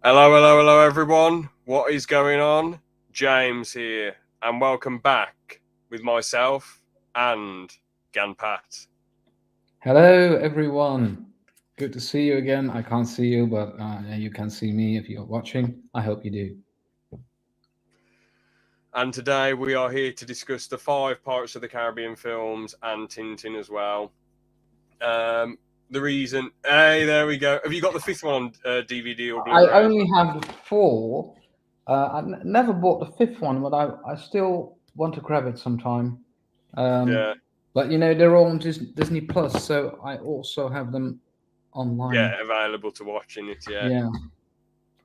Hello, hello, hello, everyone. What is going on? James here, and welcome back with myself and Ganpat. Hello, everyone. Good to see you again. I can't see you, but you can see me if you're watching. I hope you do. And today we are here to discuss the five Pirates of the Caribbean films and Tintin as well. The reason, hey, there we go. Have you got the fifth one on DVD or I Blu-ray? only have the four. Never bought the fifth one, but I still want to grab it sometime. Yeah, But they're all on Disney Plus, so I also have them yeah, online. available to watch in it. Yeah, Yeah,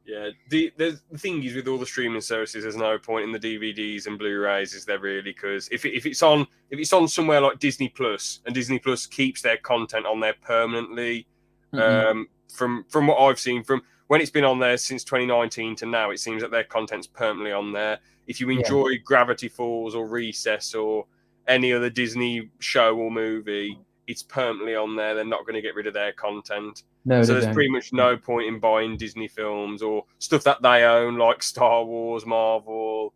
yeah. The thing is with all the streaming services, there's no point in the DVDs and Blu-rays, is there really? Because if it's on somewhere like Disney Plus, and Disney Plus keeps their content on there permanently, mm-mm. from what I've seen, from when it's been on there since 2019 to now, it seems that their content's permanently on there. If you Yeah. enjoy Gravity Falls or Recess or any other Disney show or movie, it's permanently on there. They're not going to get rid of their content. No, So they there's don't. pretty much no point in buying Disney films or stuff that they own, like Star Wars, Marvel.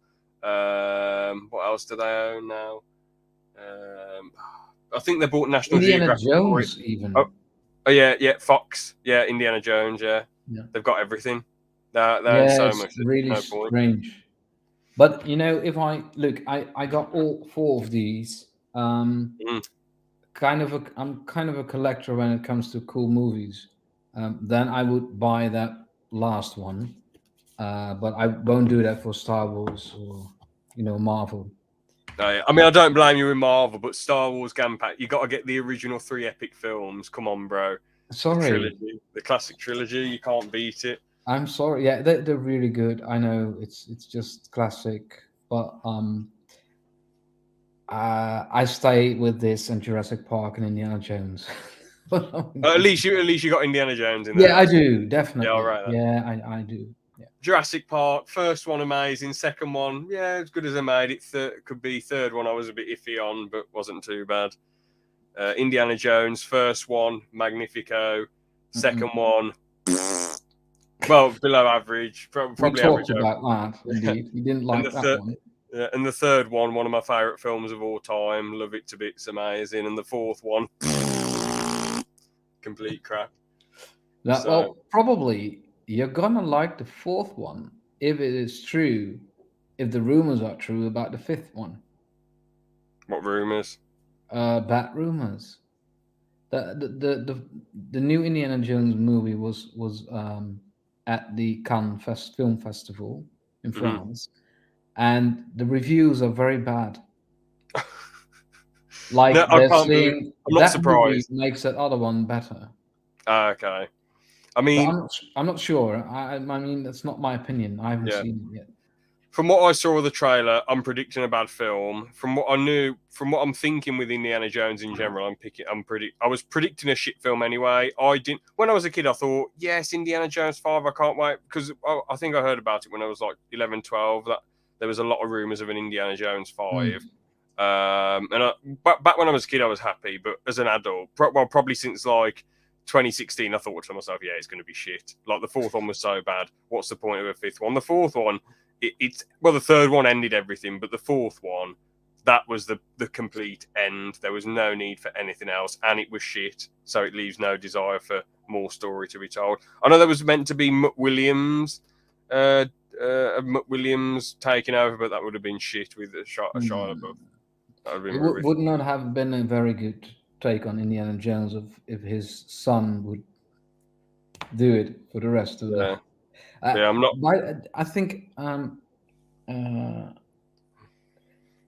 What else do they own now? Um, I think they bought National Indiana Geographic for it. Jones, Oh, even. oh yeah, yeah, Fox, yeah, Indiana Jones, yeah. Yeah. They've got everything. They own Yeah, so it's much. There's really no point. strange. But if I look, I got all four of these. Mm. I'm kind of a collector when it comes to cool movies. Then I would buy that last one, but I won't do that for Star Wars or Marvel. I mean, I don't blame you in Marvel, but Star Wars Gampat, you got to get the original three epic films. Come on, bro. The Sorry, trilogy, the classic trilogy. You can't beat it. I'm sorry. Yeah, they're really good. I know it's just classic, but I stay with this and Jurassic Park and Indiana Jones. At least you got Indiana Jones in there. Yeah, I That's good. do Yeah, all definitely. right then. Yeah, I do. Yeah. Jurassic Park, first one amazing, second one, yeah, as good as I made it. Could be third one I was a bit iffy on, but wasn't too bad. Indiana Jones, first one, Magnifico. Mm-mm. Second one, well, below average, We probably average talked about that over. indeed. We didn't and like the that third, one. yeah, and the third one of my favourite films of all time. Love it to bits, amazing. And the fourth one, complete crap. Now, So, well, probably you're gonna like the fourth one if it is true, if the rumors are true about the fifth one. what rumours? Bad rumors. The new Indiana Jones movie was at the Film Festival in Mm-hmm. France, and the reviews are very bad. Like No, I they're can't believe. saying I'm not that movie surprised. makes that other one better. Okay. I But mean, I'm not sure. I mean that's not my opinion. I haven't yeah. seen it yet. From what I saw of the trailer, I'm predicting a bad film. From what I knew, from what I'm thinking with Indiana Jones in general, I was predicting a shit film anyway. I didn't. When I was a kid, I thought, yes, Indiana Jones 5. I can't wait because I think I heard about it when I was like 11, 12. That there was a lot of rumors of an Indiana Jones 5. Mm. Back when I was a kid, I was happy, but as an adult, probably since like 2016, I thought to myself, yeah, it's going to be shit. Like the fourth one was so bad. What's the point of a fifth one? The fourth one, it's well, the third one ended everything, but the fourth one, that was the complete end. There was no need for anything else, and it was shit. So it leaves no desire for more story to be told. I know there was meant to be McWilliams, uh, McWilliams taking over, but that would have been shit with a Shia Mm. LaBeouf. That would have It been rubbish. would not have been a very good take on Indiana Jones if his son would do it for the rest of the. Yeah, Uh, yeah. I'm not. I think uh,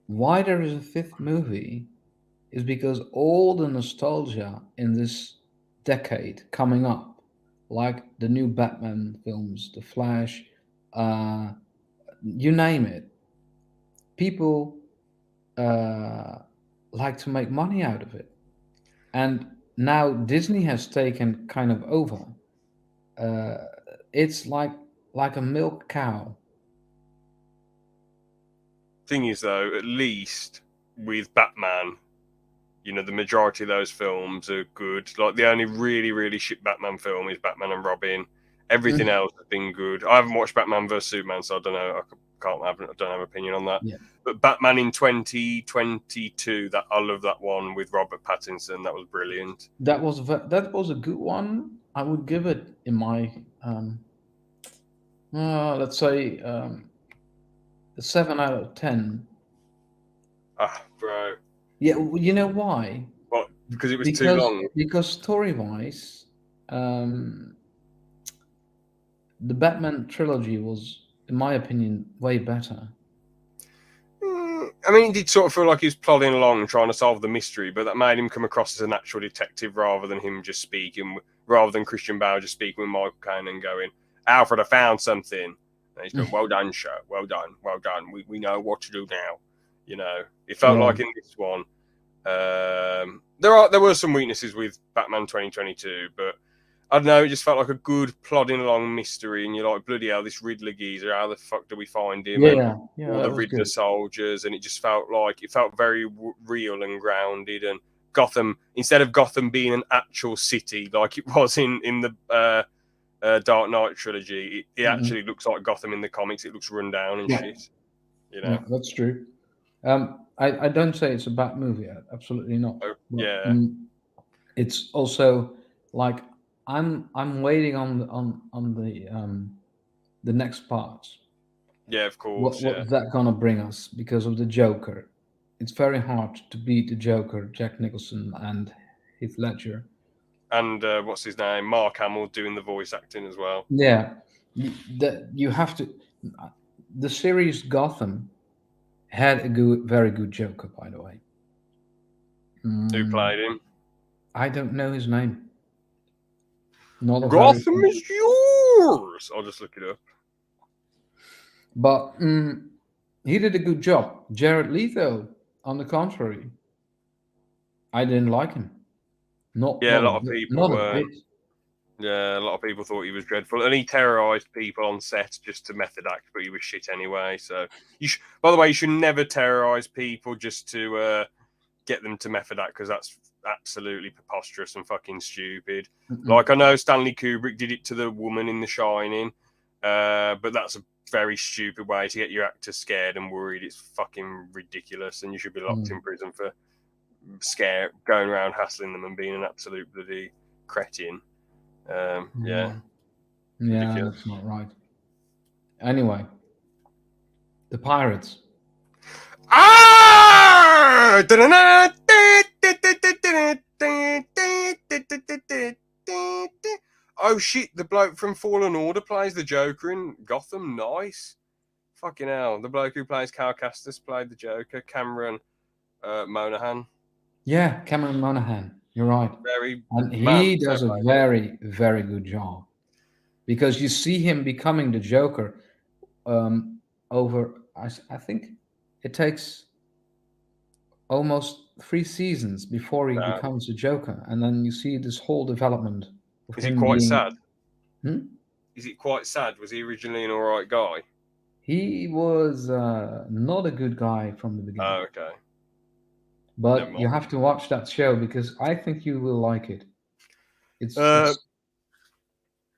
why there is a fifth movie is because all the nostalgia in this decade coming up, like the new Batman films, The Flash, uh, you name it, people uh, like to make money out of it. And now Disney has taken kind of over. Uh, it's like a milk cow. Thing is, though, at least with Batman, the majority of those films are good. Like the only really, really shit Batman film is Batman and Robin. Everything else has been good. I haven't watched Batman vs Superman, so I don't know. I don't have an opinion on that. Yeah. But Batman in 2022, that I love that one with Robert Pattinson. That was brilliant. That was a good one. I would give it in my let's say a 7 out of 10. Ah, bro. Yeah, you know why? What? Because it was too Because long. story wise, the Batman trilogy was, in my opinion, way better. I mean, it did sort of feel like he was plodding along trying to solve the mystery, but that made him come across as a natural detective rather than him just speaking, rather than Christian Bale just speaking with Michael Caine and going, Alfred, I found something. And he's going, well done, show. Well done. Well done. We know what to do now. You know, it felt Yeah. like in this one, there were some weaknesses with Batman 2022, but I don't know, it just felt like a good plodding along mystery, and you're like, bloody hell, this Riddler geezer, how the fuck do we find him? And Yeah, yeah, all that the was Riddler good. soldiers, and it just felt very real and grounded. And Gotham, instead of Gotham being an actual city like it was in the Dark Knight trilogy, it actually looks like Gotham in the comics. It looks run down and Yeah, shit. You yeah, know? that's true. I don't say it's a bad movie, absolutely not. Oh, But yeah, it's also like I'm waiting on the next part. yeah, of course, yeah. What's that gonna bring us because of the Joker? It's very hard to beat the Joker, Jack Nicholson and Heath Ledger. And what's his name? Mark Hamill doing the voice acting as well. Yeah, you have to. The series Gotham had a very good Joker, by the way. Who Mm, played him? I don't know his name. Not a very, Gotham is yours. I'll just look it up. but he did a good job. Jared Leto, on the contrary, I didn't like him. Yeah, a lot of people Not a weren't. bit. Yeah, a lot of people thought he was dreadful, and he terrorised people on set just to method act, but he was shit anyway. So, by the way, you should never terrorise people just to get them to method act, because that's absolutely preposterous and fucking stupid. Mm-mm. Like, I know Stanley Kubrick did it to the woman in The Shining, but that's a very stupid way to get your actor scared and worried. It's fucking ridiculous, and you should be locked in prison for going around hassling them and being an absolute bloody cretin. Yeah, Yeah, ridiculous. that's not right. Anyway, the Pirates. Ah! Oh shit, the bloke from Fallen Order plays the Joker in Gotham. Nice. Fucking hell. The bloke who plays Cal Castus played the Joker. Cameron Monaghan. Yeah, Cameron Monaghan. You're right, Very and man, he fair does a play. very, very good job because you see him becoming the Joker. Over, I think it takes almost 3 seasons before he No. becomes a Joker, and then you see this whole development of Is it him quite being. sad? Hmm? Is it quite sad? Was he originally an alright guy? He was not a good guy from the beginning, Oh, okay. Never but mind. you have to watch that show because I think you will like it. It's Uh, it's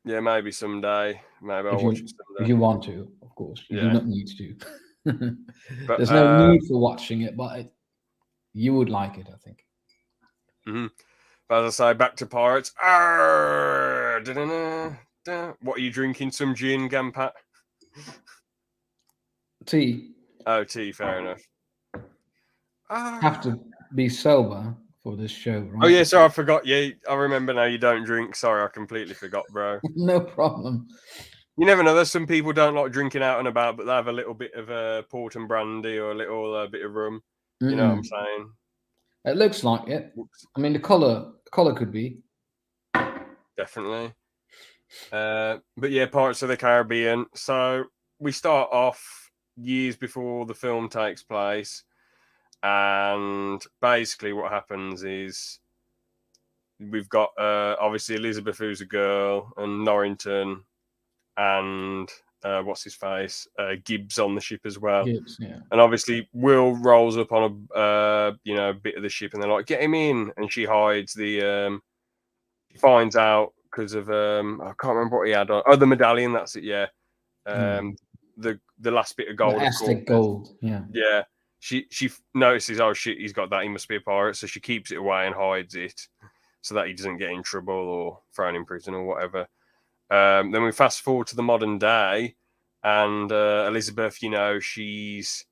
yeah, maybe someday. Maybe I'll if watch you it if someday. you want to, of course. You do Yeah. not need to. But There's no need for watching it, but you would like it, I think. mhm. But as I say, back to pirates. Arr, da-da-da, what are you drinking? Some gin, Gampat? Tea Oh, tea. Fair enough. have Ah. to be sober for this show, Oh right? yeah, sorry, I forgot. Yeah, I remember now. You don't drink. Sorry, I completely forgot, bro. No problem. You never know. There's some people don't like drinking out and about, but they have a little bit of port and brandy or a little bit of rum. You know what I'm Mm-mm. saying? It looks like it. Whoops. I mean, the color could be. Definitely. But yeah, Pirates of the Caribbean. So we start off years before the film takes place, and basically what happens is we've got obviously Elizabeth, who's a girl, and Norrington, and what's his face, Gibbs on the ship as well. Gibbs, yeah. And obviously Will rolls up on a bit of the ship, and they're like, "Get him in!" And she hides the. Finds out because of I can't remember what he had on. Oh, the medallion. That's it. Yeah. Yeah. The last bit of The gold, of course. Aztec gold. Yeah. Yeah. She notices, oh shit, he's got that. He must be a pirate. So she keeps it away and hides it, so that he doesn't get in trouble or thrown in prison or whatever. Then we fast forward to the modern day, and Elizabeth, she's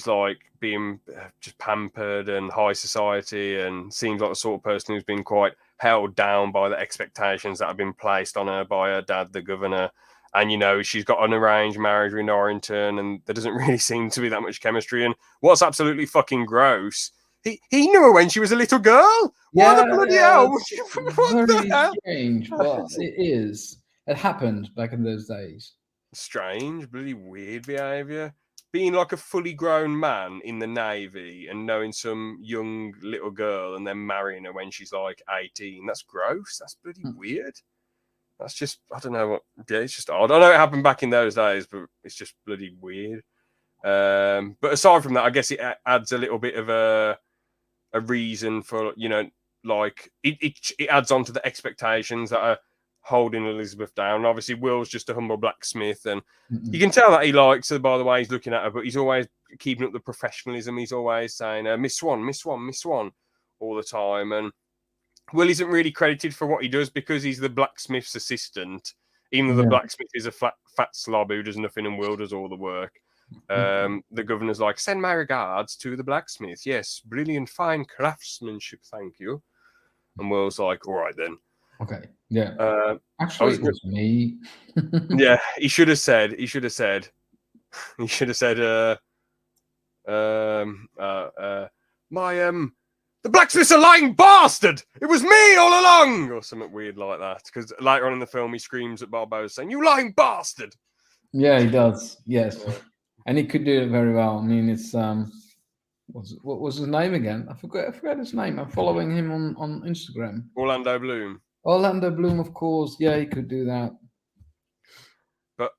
like being just pampered and high society, and seems like the sort of person who's been quite held down by the expectations that have been placed on her by her dad, the governor. And she's got an arranged marriage with Norrington, and there doesn't really seem to be that much chemistry. And what's absolutely fucking gross, he knew her when she was a little girl. What the Yeah, bloody yeah, hell? it's What the very hell? strange, but it is. It happened back in those days. Strange, bloody weird behaviour. Being like a fully grown man in the Navy and knowing some young little girl and then marrying her when she's like 18. That's gross. That's bloody Hmm. weird. That's just, I don't know what, yeah, it's just odd. I know it happened back in those days, but it's just bloody weird. But aside from that, I guess it adds a little bit of a reason for, like it adds on to the expectations that are holding Elizabeth down. Obviously, Will's just a humble blacksmith, and you Mm-mm. can tell that he likes her by the way he's looking at her, but he's always keeping up the professionalism. He's always saying, Miss Swan, Miss Swan, Miss Swan, all the time. And Will isn't really credited for what he does because he's the blacksmith's assistant, even though the Yeah. blacksmith is a fat slob who does nothing and Will does all the work. The governor's like, send my regards to the blacksmith. Yes, brilliant, fine craftsmanship, thank you. And Will's like, all right then. Okay. Yeah. Uh, I Actually, was, it was me. yeah, he should have said, my the blacksmith's a lying bastard. It was me all along, or something weird like that. Because later on in the film, he screams at Barbosa saying, "You lying bastard!" Yeah, he does. Yes, Yeah. and he could do it very well. I mean, it's what was his name again? I forgot his name. I'm following him on Instagram. Orlando Bloom. Orlando Bloom, of course. Yeah, he could do that. But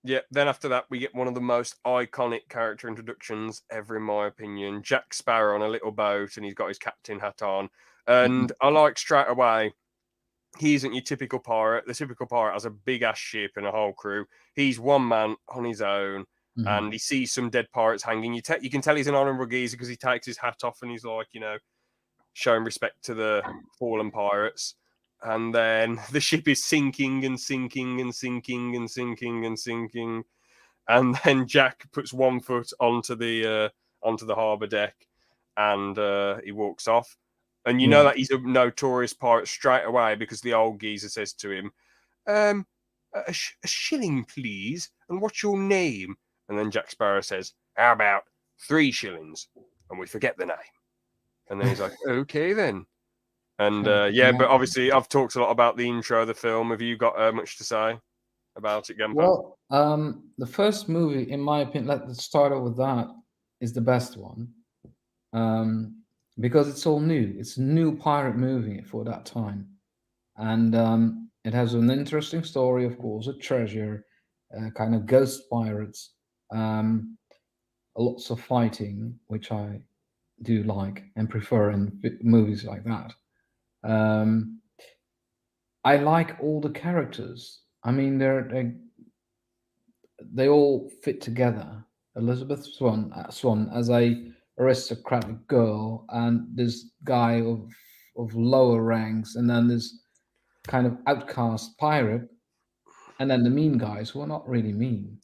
yeah, then after that, we get one of the most iconic character introductions ever, in my opinion. Jack Sparrow on a little boat, and he's got his captain hat on. Mhm. And I like straight away, he isn't your typical pirate. The typical pirate has a big ass ship and a whole crew. He's one man on his own, and Mhm. he sees some dead pirates hanging. You can tell he's an honourable geezer because he takes his hat off and he's like, showing respect to the fallen pirates. And then the ship is sinking and sinking and sinking and sinking and sinking. And then Jack puts one foot onto the harbour deck, and he walks off. And you know Yeah. that he's a notorious pirate straight away because the old geezer says to him, um, a shilling, please. And what's your name?" And then Jack Sparrow says, "How about 3 shillings?" And we forget the name. And then he's like, "Okay, then." And yeah, Yeah. but obviously, I've talked a lot about the intro of the film. Have you got much to say about it, Gempa? Well, the first movie, in my opinion, let's start out with that, is the best one. Because it's all new. It's a new pirate movie for that time, and it has an interesting story, of course, a treasure, kind of ghost pirates, um, lots of fighting, which I do like and prefer in movies like that. Um, I like all the characters. I mean, they all fit together. Elizabeth Swan as a aristocratic girl, and this guy of lower ranks, and then this kind of outcast pirate, and then the mean guys who are not really mean.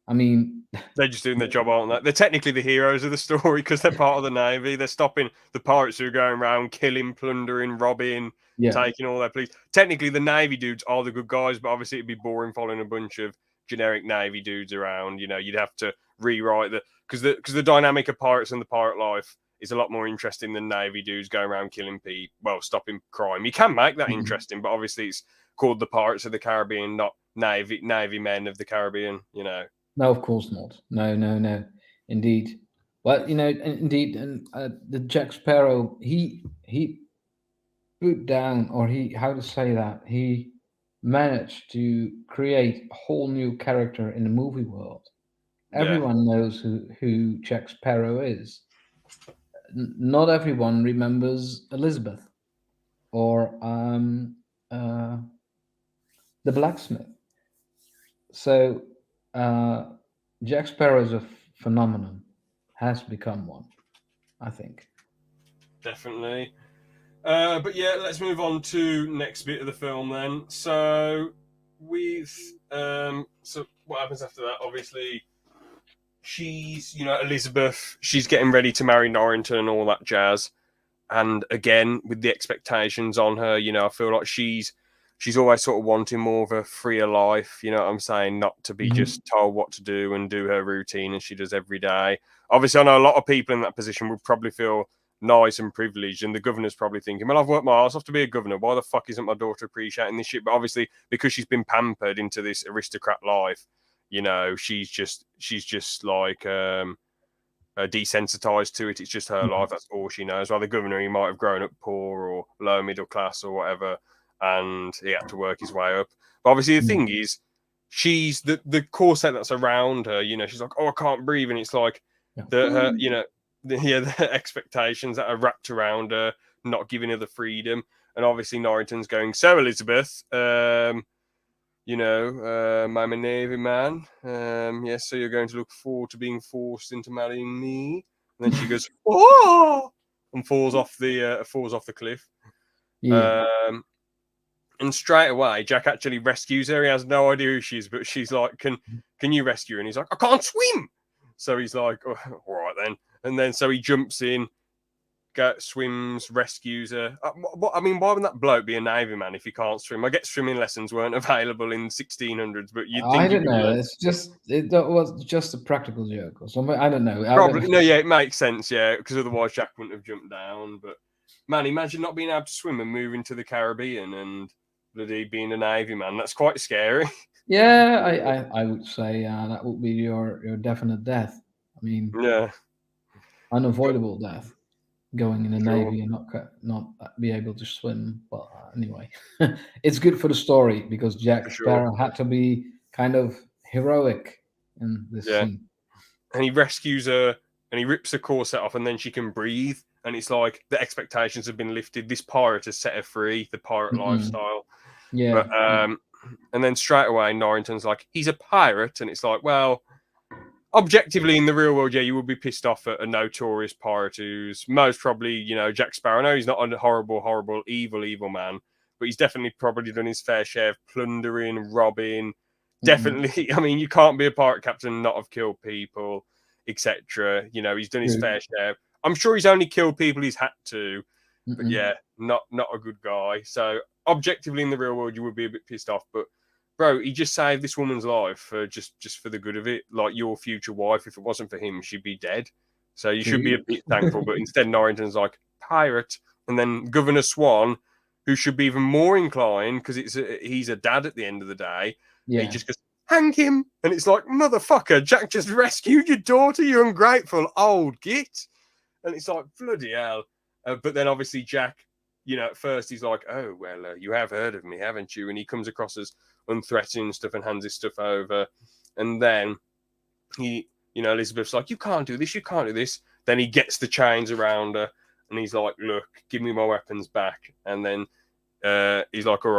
I mean, They're just doing their job, aren't they? They're technically the heroes of the story because they're part of the navy. They're stopping the pirates who are going around killing, plundering, robbing, yeah, taking all their police. Technically, the navy dudes are the good guys, but obviously it'd be boring following a bunch of generic navy dudes around. You'd have to rewrite the dynamic of pirates and the pirate life is a lot more interesting than navy dudes going around killing people, well, stopping crime. You can make that mhm. interesting, but obviously it's called the Pirates of the Caribbean, not navy men of the Caribbean. No, of course not. No, no, no. Indeed. Well, indeed, and the Jack Sparrow, he put down, or he, how to say that, he managed to create a whole new character in the movie world. Yeah. Everyone knows who Jack Sparrow is. Not everyone remembers Elizabeth or uh, the blacksmith. So uh, Jack Sparrow is a phenomenon, has become one, I think. Definitely. But yeah, let's move on to next bit of the film then. So with so what happens after that? Obviously, she's Elizabeth. She's getting ready to marry Norrington and all that jazz. And again, with the expectations on her, I feel like she's always sort of wanting more of a freer life. You know what I'm saying? Not to be Hmm. just told what to do and do her routine as she does every day. Obviously, I know a lot of people in that position would probably feel nice and privileged, and the governor's probably thinking, "Well, I've worked my ass off to be a governor. Why the fuck isn't my daughter appreciating this shit?" But obviously, because she's been pampered into this aristocrat life, she's just like desensitized to it. It's just her Yeah. life. That's all she knows. While the governor, he might have grown up poor or lower middle class or whatever, and he had to work his way up. But obviously, the Yeah. thing is, she's the corset that's around her. She's like, "Oh, I can't breathe," and it's like Yeah. her, the expectations that are wrapped around her, not giving her the freedom. And obviously, Norrington's going, "So, Elizabeth, I'm a Navy man. Yes, so you're going to look forward to being forced into marrying me." And then she goes, "Oh!" and falls off the cliff. Yeah. Um, and straight away, Jack actually rescues her. He has no idea who she is, but she's like, "Can you rescue her?" And he's like, "I can't swim." So he's like, "Oh, all right then." And then so he jumps in, swims, rescues her. I mean, why wouldn't that bloke be a navy man if he can't swim? I get swimming lessons weren't available in 1600s, but you'd I think you don't could know. learn. It's just that was just a practical joke or something. I don't know. I don't. Probably no, yeah, it makes sense, yeah, because otherwise Jack wouldn't have jumped down. But man, imagine not being able to swim and moving to the Caribbean and bloody being a navy man. That's quite scary. Yeah, I would say that would be your definite death. I mean, Yeah, but unavoidable death. Going in the sure, navy and not be able to swim. But anyway, it's good for the story because for Jack sure. Sparrow had to be kind of heroic in this Yeah, scene. and he rescues her and he rips her corset off, and then she can breathe. And it's like the expectations have been lifted. This pirate has set her free. The pirate Mm-mm. lifestyle. But Yeah, yeah. and then straight away Norrington's like, he's a pirate, and it's like, well, objectively in the real world, yeah, you would be pissed off at a notorious pirate who's most probably, Jack Sparrow. I know he's not a horrible, horrible, evil man, but he's definitely probably done his fair share of plundering, robbing. Mm-mm. Definitely, I mean, you can't be a pirate captain and not have killed people, etc. He's done his True. fair share. I'm sure he's only killed people he's had to, but Mm-mm. yeah, not a good guy. So objectively in the real world, you would be a bit pissed off, but bro, he just saved this woman's life for just for the good of it. Like your future wife, if it wasn't for him, she'd be dead. So you should be True. a bit thankful. But instead, Norrington's like pirate, and then Governor Swan, who should be even more inclined because he's a dad at the end of the day. He Yeah. just goes, "Hang him," and it's like, motherfucker, Jack just rescued your daughter. You ungrateful old git. And it's like, bloody hell. But then obviously Jack, at first he's like, "Oh well, you have heard of me, haven't you?" And he comes across as unthreatening stuff and hands his stuff over. And then Elizabeth's like, "You can't do this, you can't do this." Then he gets the chains around her and he's like, "Look, give me my weapons back." And then he's like, "All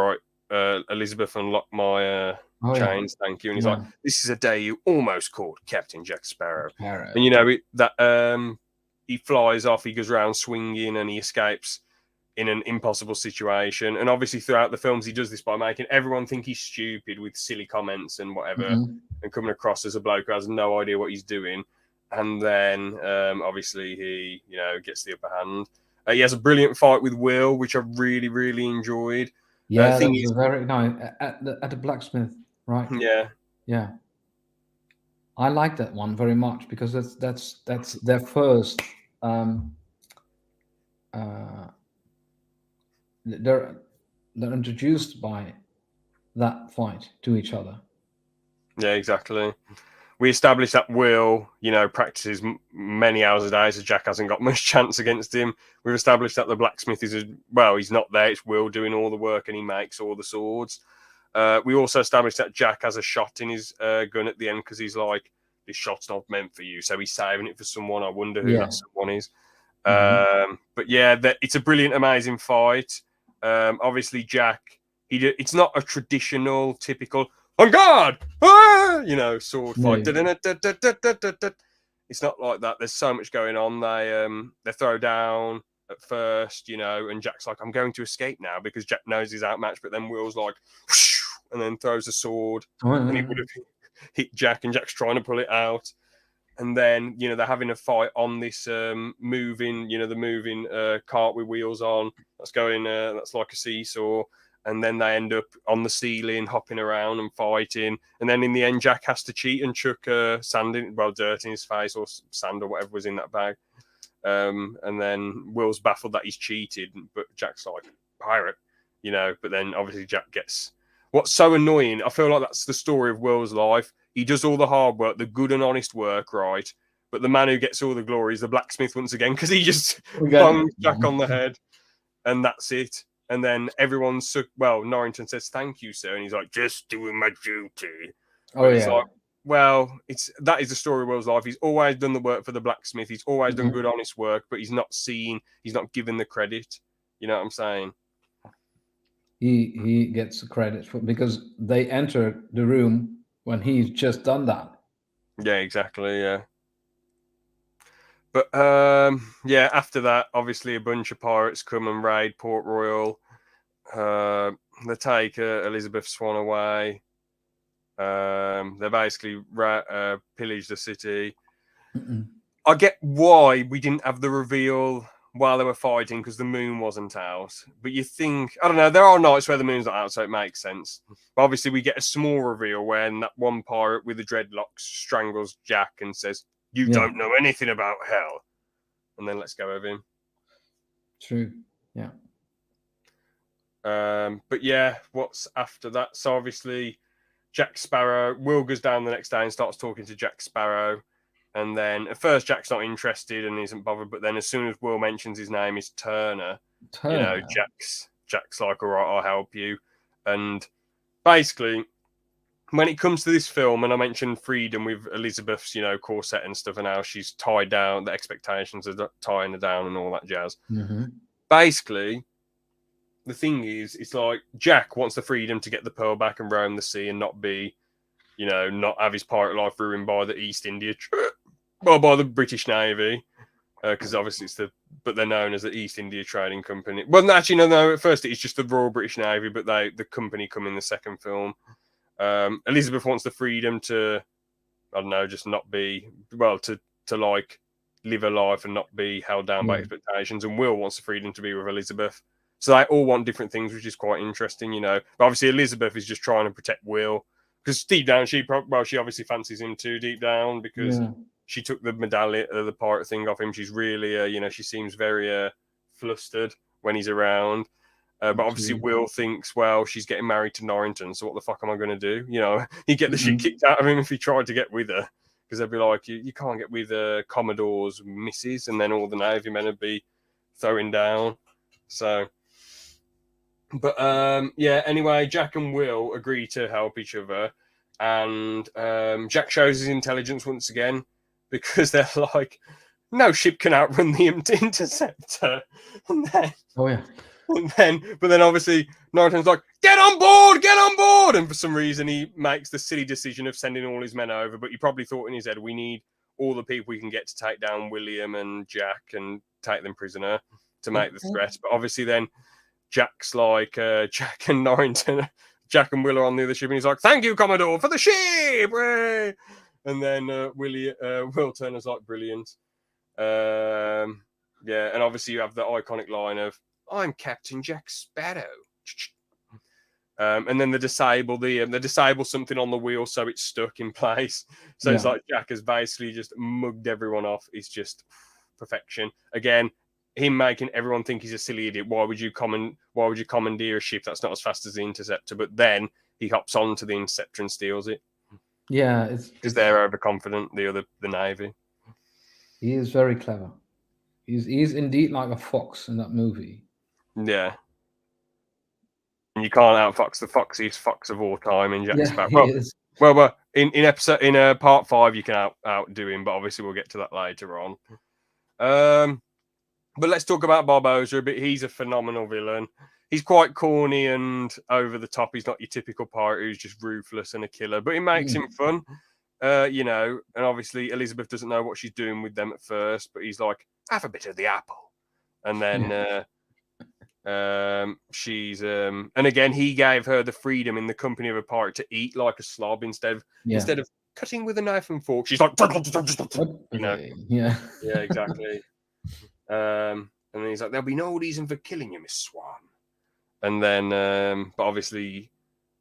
right, Elizabeth, unlock my Oh yeah. chains, thank you." And he's like, Yeah. "This is a day you almost caught Captain Jack Sparrow." And Sparrow. he flies off, he goes around swinging and he escapes in an impossible situation. And obviously, throughout the films, he does this by making everyone think he's stupid with silly comments and whatever, Mm-mm. and coming across as a bloke who has no idea what he's doing. And then, obviously, he gets the upper hand. He has a brilliant fight with Will, which I really, really enjoyed. Yeah, Thing that's is, a very nice at the blacksmith, right? yeah, Yeah, I like that one very much because that's their first. Um, uh, they're they're introduced by that fight to each other. yeah, exactly. We established that Will, practices many hours a day, so Jack hasn't got much chance against him. We've established that the blacksmith he's not there. It's Will doing all the work and he makes all the swords. We also established that Jack has a shot in his gun at the end because he's like, this shot's not meant for you. So he's saving it for someone. I wonder who that Yeah. someone is. Hmm. But yeah, it's a brilliant, amazing fight. Obviously, Jack It's not a traditional, typical on guard, sword fight. No. It's not like that. There's so much going on. They throw down at first, and Jack's like, I'm going to escape now because Jack knows he's outmatched. But then Will's like, whoosh, and then throws a sword, and it would have hit Jack, and Jack's trying to pull it out. And then, they're having a fight on this moving cart with wheels on. That's going, that's like a seesaw. And then they end up on the ceiling, hopping around and fighting. And then in the end, Jack has to cheat and chuck dirt in his face, or sand or whatever was in that bag. And then Will's baffled that he's cheated, but Jack's like, pirate, But then obviously Jack gets... What's so annoying, I feel like that's the story of Will's life. He does all the hard work, the good and honest work, right? But the man who gets all the glory is the blacksmith once again, because he just bongs Jack on the head, and that's it. And then Norrington says, thank you, sir. And he's like, just doing my duty. Oh, yeah. Like, that is the story of Will's life. He's always done the work for the blacksmith. He's always done good, honest work, but he's not given the credit. You know what I'm saying? He gets the credit because they enter the room when he's just done that. Yeah, exactly. Yeah. But after that, obviously a bunch of pirates come and raid Port Royal. They take Elizabeth Swan away. They basically pillage the city. I get why we didn't have the reveal while they were fighting, because the moon wasn't out. But you think, I don't know, there are nights where the moon's not out, so it makes sense. But obviously we get a small reveal when that one pirate with the dreadlocks strangles Jack and says, you don't know anything about hell. And then let's go with him. True. Yeah. But yeah, what's after that? So obviously Jack Sparrow, Will goes down the next day and starts talking to Jack Sparrow. And then at first Jack's not interested and isn't bothered, but then as soon as Will mentions his name is Turner. Jack's like, all right, I'll help you. And basically, when it comes to this film, and I mentioned freedom with Elizabeth's, corset and stuff, and how she's tied down, the expectations of tying her down and all that jazz. Basically, the thing is, it's like Jack wants the freedom to get the pearl back and roam the sea and not be, not have his pirate life ruined by the East India, by the British Navy, because obviously but they're known as the East India Trading Company. Well, actually, no. At first, it's just the Royal British Navy, but the company come in the second film. Elizabeth wants the freedom to, I don't know, just not be, to like live a life and not be held down by expectations. And Will wants the freedom to be with Elizabeth. So they all want different things, which is quite interesting, But obviously Elizabeth is just trying to protect Will, because deep down she obviously fancies him too deep down, because she took the medallion, the pirate thing off him. She's really, she seems very flustered when he's around. But obviously Will thinks, well, she's getting married to Norrington, so what the fuck am I going to do? He'd get the shit kicked out of him if he tried to get with her, because they'd be like, you can't get with Commodore's missus, and then all the Navy men would be throwing down. So, but anyway, Jack and Will agree to help each other, and Jack shows his intelligence once again, because they're like, no ship can outrun the Interceptor. And then, but then obviously Norrington's like, get on board. And for some reason he makes the silly decision of sending all his men over, but he probably thought in his head, we need all the people we can get to take down William and Jack and take them prisoner to make the threat. But obviously then Jack's like, Jack and Will are on the other ship, and he's like, thank you, Commodore, for the ship. And then Will Turner's like, brilliant. And obviously you have the iconic line of, I'm Captain Jack Sparrow. And then they disable something on the wheel, so it's stuck in place. So it's like Jack has basically just mugged everyone off. It's just perfection. Again, him making everyone think he's a silly idiot. Why would you commandeer a ship that's not as fast as the Interceptor? But then he hops onto the Interceptor and steals it. Yeah, it's because they're overconfident. The Navy. He is very clever. He's indeed like a fox in that movie. Yeah. And you can't outfox the foxiest fox of all time in Jack Sparrow. Well, in part 5 you can outdo him, but obviously we'll get to that later on. But let's talk about Barbossa a bit. He's a phenomenal villain. he's quite corny and over the top. He's not your typical pirate who's just ruthless and a killer, but it makes him fun. And obviously Elizabeth doesn't know what she's doing with them at first, but he's like, have a bit of the apple. And then she's and again he gave her the freedom in the company of a pirate to eat like a slob instead of cutting with a knife and fork. She's like, yeah, yeah, exactly. And then he's like, there'll be no reason for killing you, Miss Swan. And then, but obviously,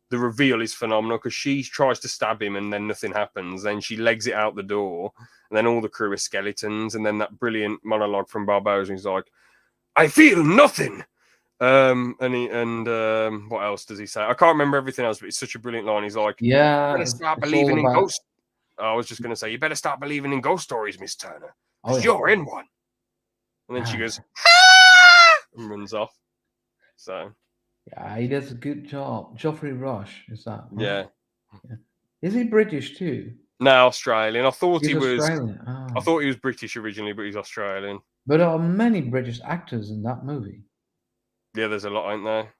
the reveal is phenomenal because she tries to stab him and then nothing happens. Then she legs it out the door, and then all the crew are skeletons. And then that brilliant monologue from Barbosa, he's like, I feel nothing. What else does he say? I can't remember everything else, but it's such a brilliant line. He's like, yeah. you better start believing in ghosts. I was just going to say, you better start believing in ghost stories, Miss Turner, because you're in one. And then she goes, and runs off. So yeah, he does a good job. Geoffrey Rush, is that right? yeah. Is he British too? No, Australian. I thought He's he was. Australian. I thought he was British originally, but he's Australian. But there are many British actors in that movie. Yeah, there's a lot, ain't there?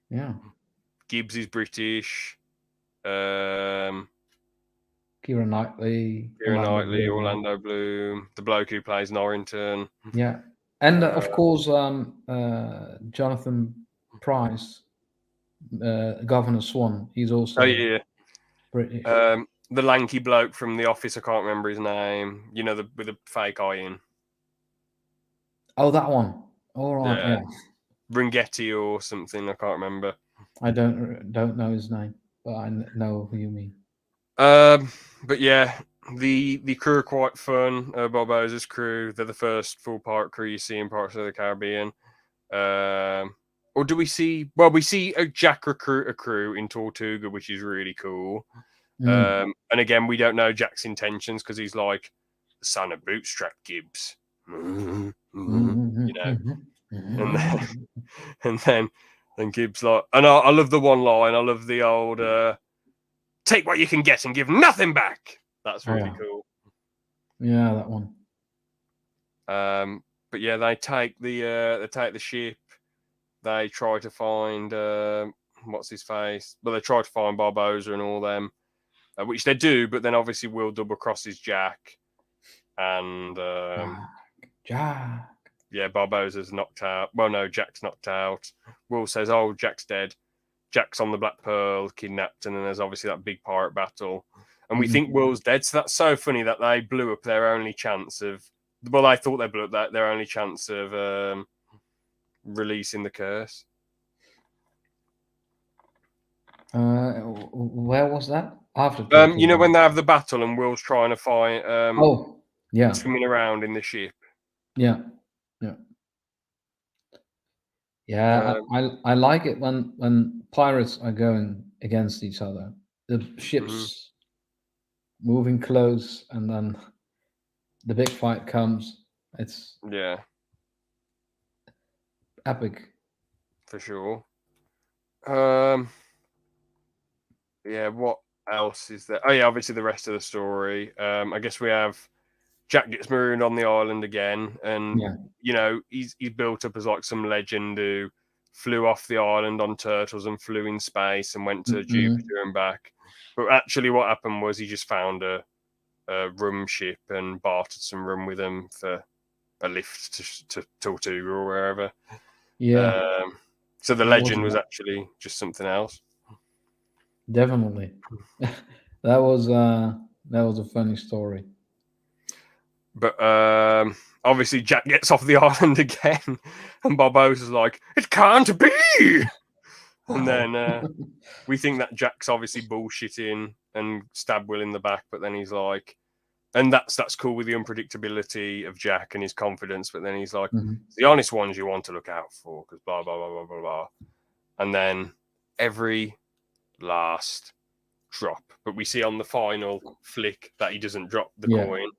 Yeah. Gibbs is British. Keira Knightley. Orlando Bloom, the bloke who plays Norrington. Yeah. And of course, Jonathan Price, Governor Swan. He's also British. The lanky bloke from The Office. I can't remember his name. You know, with the fake eye in. Oh, that one. All right. Yeah. Ringetti or something. I can't remember. I don't know his name, but I know who you mean. But yeah, the crew are quite fun. Barbosa's crew. They're the first full pirate crew you see in Pirates of the Caribbean. Or do we see? Well, we see a Jack recruit a crew in Tortuga, which is really cool. And again, we don't know Jack's intentions because he's like the son of Bootstrap Gibbs, you know. And then Gibbs like, and I love the one line. I love the old "take what you can get and give nothing back." That's really cool. Yeah, that one. But yeah, they take the ship. They try to find what's his face. Well, they try to find Barbosa and all them, which they do. But then obviously Will double crosses Jack, and Jack. Yeah, Barbosa's knocked out. Well, no, Jack's knocked out. Will says, "Oh, Jack's dead." Jack's on the Black Pearl, kidnapped, and then there's obviously that big pirate battle. And we think Will's dead. So that's so funny that they blew up their only chance of. Well, I thought they blew up their only chance of releasing the curse. Where was that? After when they have the battle and Will's trying to find swimming around in the ship. Yeah. I like it when pirates are going against each other. The ships moving close, and then the big fight comes. It's epic for sure. What else is there? Oh yeah, obviously the rest of the story. I guess we have Jack gets marooned on the island again, and he's built up as like some legend who flew off the island on turtles and flew in space and went to Jupiter and back. But actually, what happened was he just found a rum ship and bartered some rum with him for a lift to Tortuga or wherever. Yeah. So the legend was actually just something else. Definitely. that was a funny story. But obviously Jack gets off the island again, and Barbosa's like, "It can't be!" And then we think that Jack's obviously bullshitting and stabbed Will in the back, but then he's like, and that's cool with the unpredictability of Jack and his confidence, but then he's like, it's the honest ones you want to look out for, because blah, blah, blah, blah, blah, blah. And then every last drop, but we see on the final flick that he doesn't drop the coin.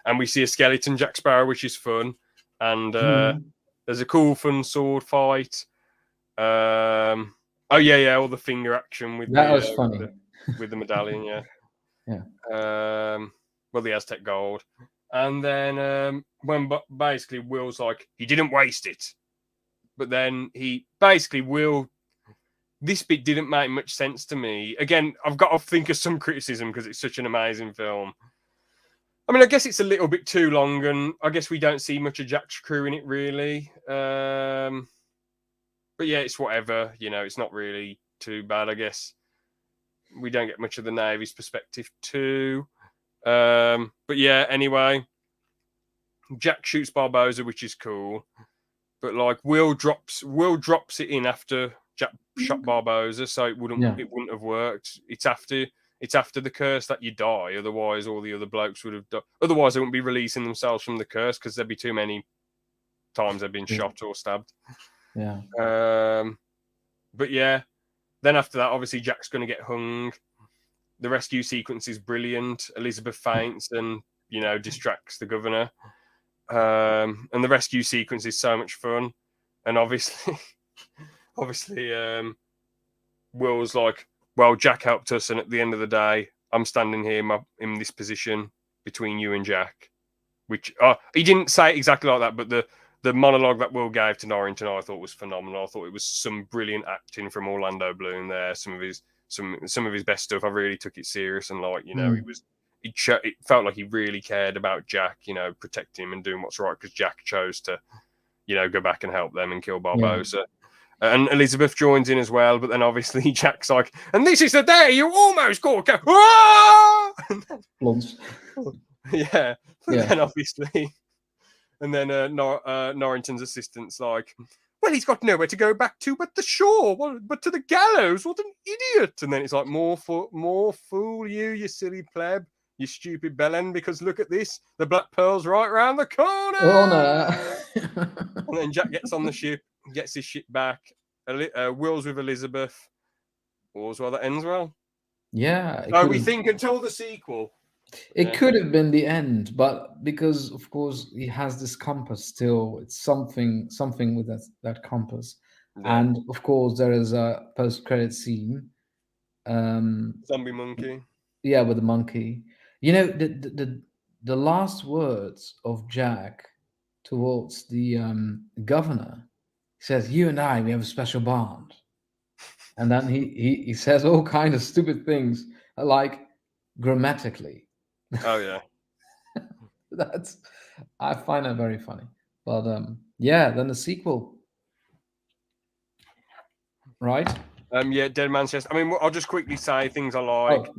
And we see a skeleton Jack Sparrow, which is fun. And there's a cool, fun sword fight. All the finger action with was funny. with the medallion, yeah. The Aztec gold. And then when basically Will's like, he didn't waste it. but then he basically will. This bit didn't make much sense to me. Again, I've got to think of some criticism because it's such an amazing film. I mean, I guess it's a little bit too long, and I guess we don't see much of Jack's crew in it, really. But yeah, it's whatever. It's not really too bad, I guess. We don't get much of the Navy's perspective, too. But yeah, anyway, Jack shoots Barbosa, which is cool. But like Will drops it in after Jack shot Barbosa, so it wouldn't have worked. It's after the curse that you die. Otherwise, all the other blokes would have died. Otherwise, they wouldn't be releasing themselves from the curse because there'd be too many times they've been shot or stabbed. Yeah. But yeah, then after that, obviously Jack's going to get hung. The rescue sequence is brilliant. Elizabeth faints and distracts the governor. And the rescue sequence is so much fun. And obviously, Will's like, well, Jack helped us, and at the end of the day, I'm standing here in this position between you and Jack. Which he didn't say it exactly like that, but the monologue that Will gave to Norrington, I thought was phenomenal. I thought it was some brilliant acting from Orlando Bloom there. Some of his best stuff. I really took it serious, and it felt like he really cared about Jack, protecting him and doing what's right because Jack chose to, go back and help them and kill Barbosa. Yeah. And Elizabeth joins in as well, but then obviously Jack's like, and this is the day you almost caught. Yeah. Then obviously, and then Norrington's assistant's like, well, he's got nowhere to go back to but the shore, but to the gallows. What an idiot! And then it's like, more fool you silly pleb. You stupid bellend, because look at this. The Black Pearl's right round the corner. Oh, no. And then Jack gets on the ship, gets his ship back. Will's with Elizabeth. All's well that ends well. Yeah. So we think until the sequel. It could have been the end, but because, of course, he has this compass still. It's something with that compass. Yeah. And, of course, there is a post-credit scene. Zombie monkey. Yeah, with the monkey. The last words of Jack towards the governor, he says, "You and I, we have a special bond." And then he says all kinds of stupid things, like grammatically. Oh yeah. I find that very funny. But yeah, then the sequel. Right? Yeah, Dead Man's Chest. I mean, I'll just quickly say things I like.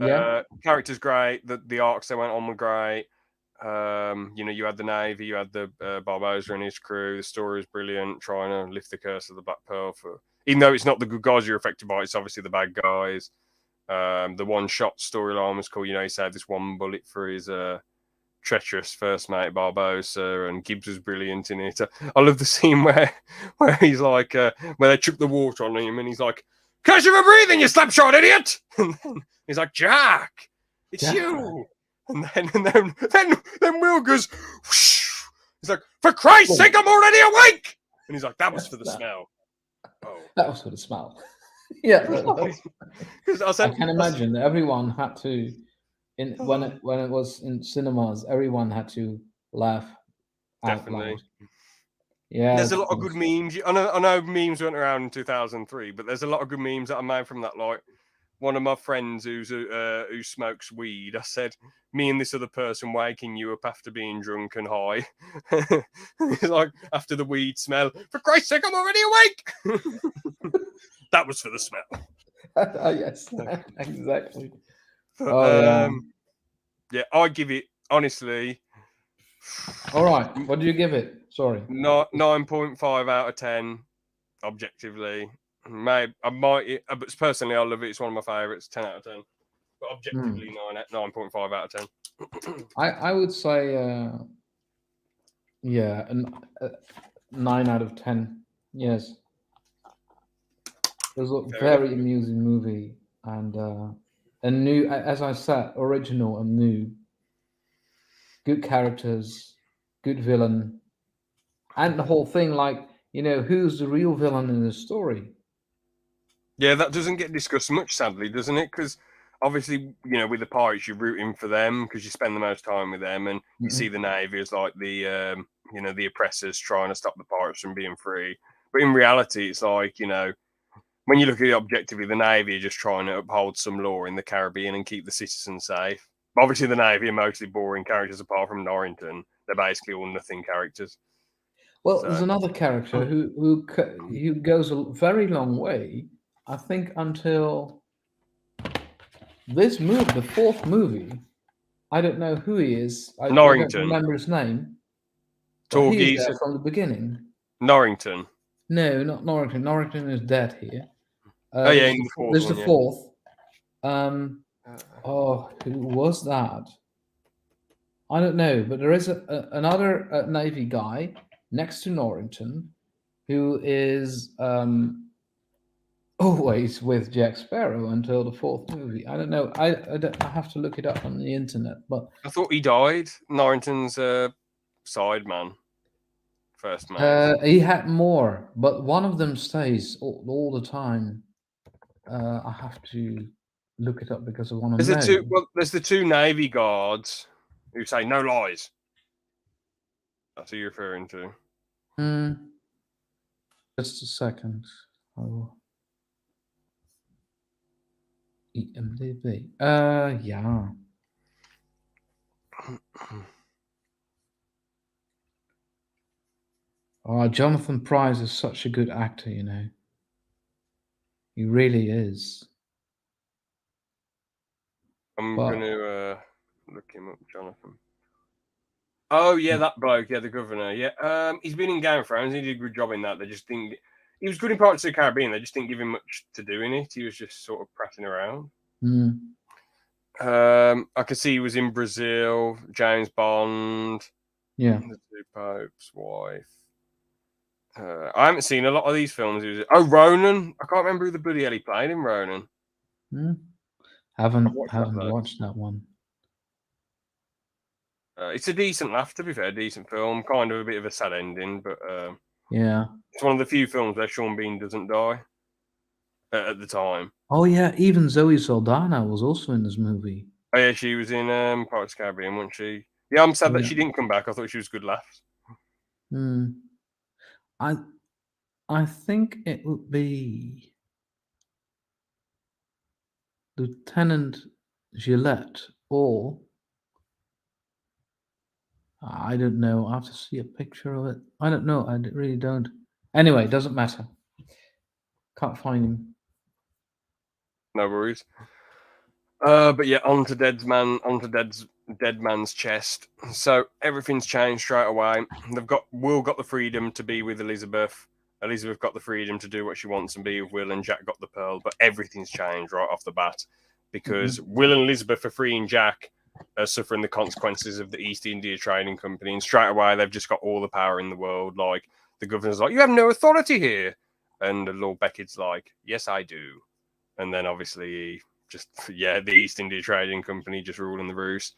Characters great. The arcs they went on were great. You had the Navy, you had the Barbosa and his crew. The story was brilliant, trying to lift the curse of the Black Pearl. Even though it's not the good guys you're affected by, it's obviously the bad guys. The one-shot storyline was cool. He saved this one bullet for his treacherous first mate Barbosa, and Gibbs was brilliant in it. I love the scene where he's like, where they chuck the water on him, and he's like, "Catch you for breathing, you slapshot idiot!" And then he's like, "Jack, it's you." And then Will goes, whoosh. He's like, "For Christ's sake, I'm already awake!" And he's like, "That was for the smell." Oh, that was for the smell. Yeah, because I can imagine everyone had to. When it was in cinemas, everyone had to laugh. Definitely. Out loud. Yeah, there's a lot of good memes. I know memes went around in 2003, but there's a lot of good memes that are made from that. Like one of my friends who smokes weed, I said, "Me and this other person waking you up after being drunk and high." He's like, after the weed smell. "For Christ's sake, I'm already awake." That was for the smell. Yes, exactly. But, yeah, I give it, honestly. All right, what do you give it? Sorry, 9.5 out of 10. Objectively, maybe I might. But personally, I love it. It's one of my favorites. 10 out of 10. But objectively, 9.5 out of 10. I would say, yeah, 9 out of 10. Yes, it was a very amusing movie, and a new, as I said, original and new. Good characters, good villain, and the whole thing, like, who's the real villain in the story? Yeah, that doesn't get discussed much, sadly, doesn't it? Because obviously, with the pirates, you're rooting for them because you spend the most time with them, and you see the Navy as like the, the oppressors trying to stop the pirates from being free. But in reality, it's like, when you look at it objectively, the Navy are just trying to uphold some law in the Caribbean and keep the citizens safe. But obviously, the Navy are mostly boring characters apart from Norrington. They're basically all nothing characters. Well, there's So, another character who goes a very long way. I think until this movie, the fourth movie. I don't know who he is. I don't Norrington, remember his name, but he's Torgies, there from the beginning. Norrington. No, not Norrington. Norrington is dead here. Oh, yeah, in the fourth There's the one, yeah. fourth. Oh, who was that? I don't know, but there is another Navy guy next to Norrington who is always with Jack Sparrow until the fourth movie. I don't know. I have to look it up on the internet, but I thought he died. Norrington's side man, first mate. he had more, but one of them stays all the time. I have to look it up because I want to There's the know. two. Well, there's the two Navy guards who say no lies. That's who you're referring to. Just a second. Oh. IMDb. Yeah. Oh, Jonathan Pryce is such a good actor, you know. He really is. I'm But gonna look him up, Jonathan. Oh yeah, that bloke, yeah, the governor, yeah. He's been in Game of Thrones. He did a good job in that. They just didn't. He was good in Pirates of the Caribbean. They just didn't give him much to do in it. He was just sort of prattling around. I could see he was in Brazil, James Bond, yeah. The Two Popes, Wife. I haven't seen a lot of these films. Ronan. I can't remember who the bloody hell he played in Ronan. Haven't watched watched that one. It's a decent laugh, to be fair. Decent film. Kind of a bit of a sad ending, but Yeah. it's one of the few films where Sean Bean doesn't die at the time. Oh yeah, even Zoe Saldana was also in this movie. Oh yeah, she was in Pirates of the Caribbean, wasn't she? Yeah, I'm sad that she didn't come back. I thought she was good laughs. I think it would be Lieutenant Gillette, or I don't know. I have to see a picture of it. I don't know. I really don't. Anyway, it doesn't matter. Can't find him. No worries. But yeah, onto Dead Man's chest. So everything's changed straight away. Will got the freedom to be with Elizabeth. Elizabeth got the freedom to do what she wants and be with Will, and Jack got the pearl. But everything's changed right off the bat because Will and Elizabeth are freeing Jack, suffering the consequences of the East India Trading Company, and straight away they've just got all the power in the world. Like the governor's like, "You have no authority here," and Lord Beckett's like, "Yes, I do," and then obviously. The East India Trading Company just ruling the roost.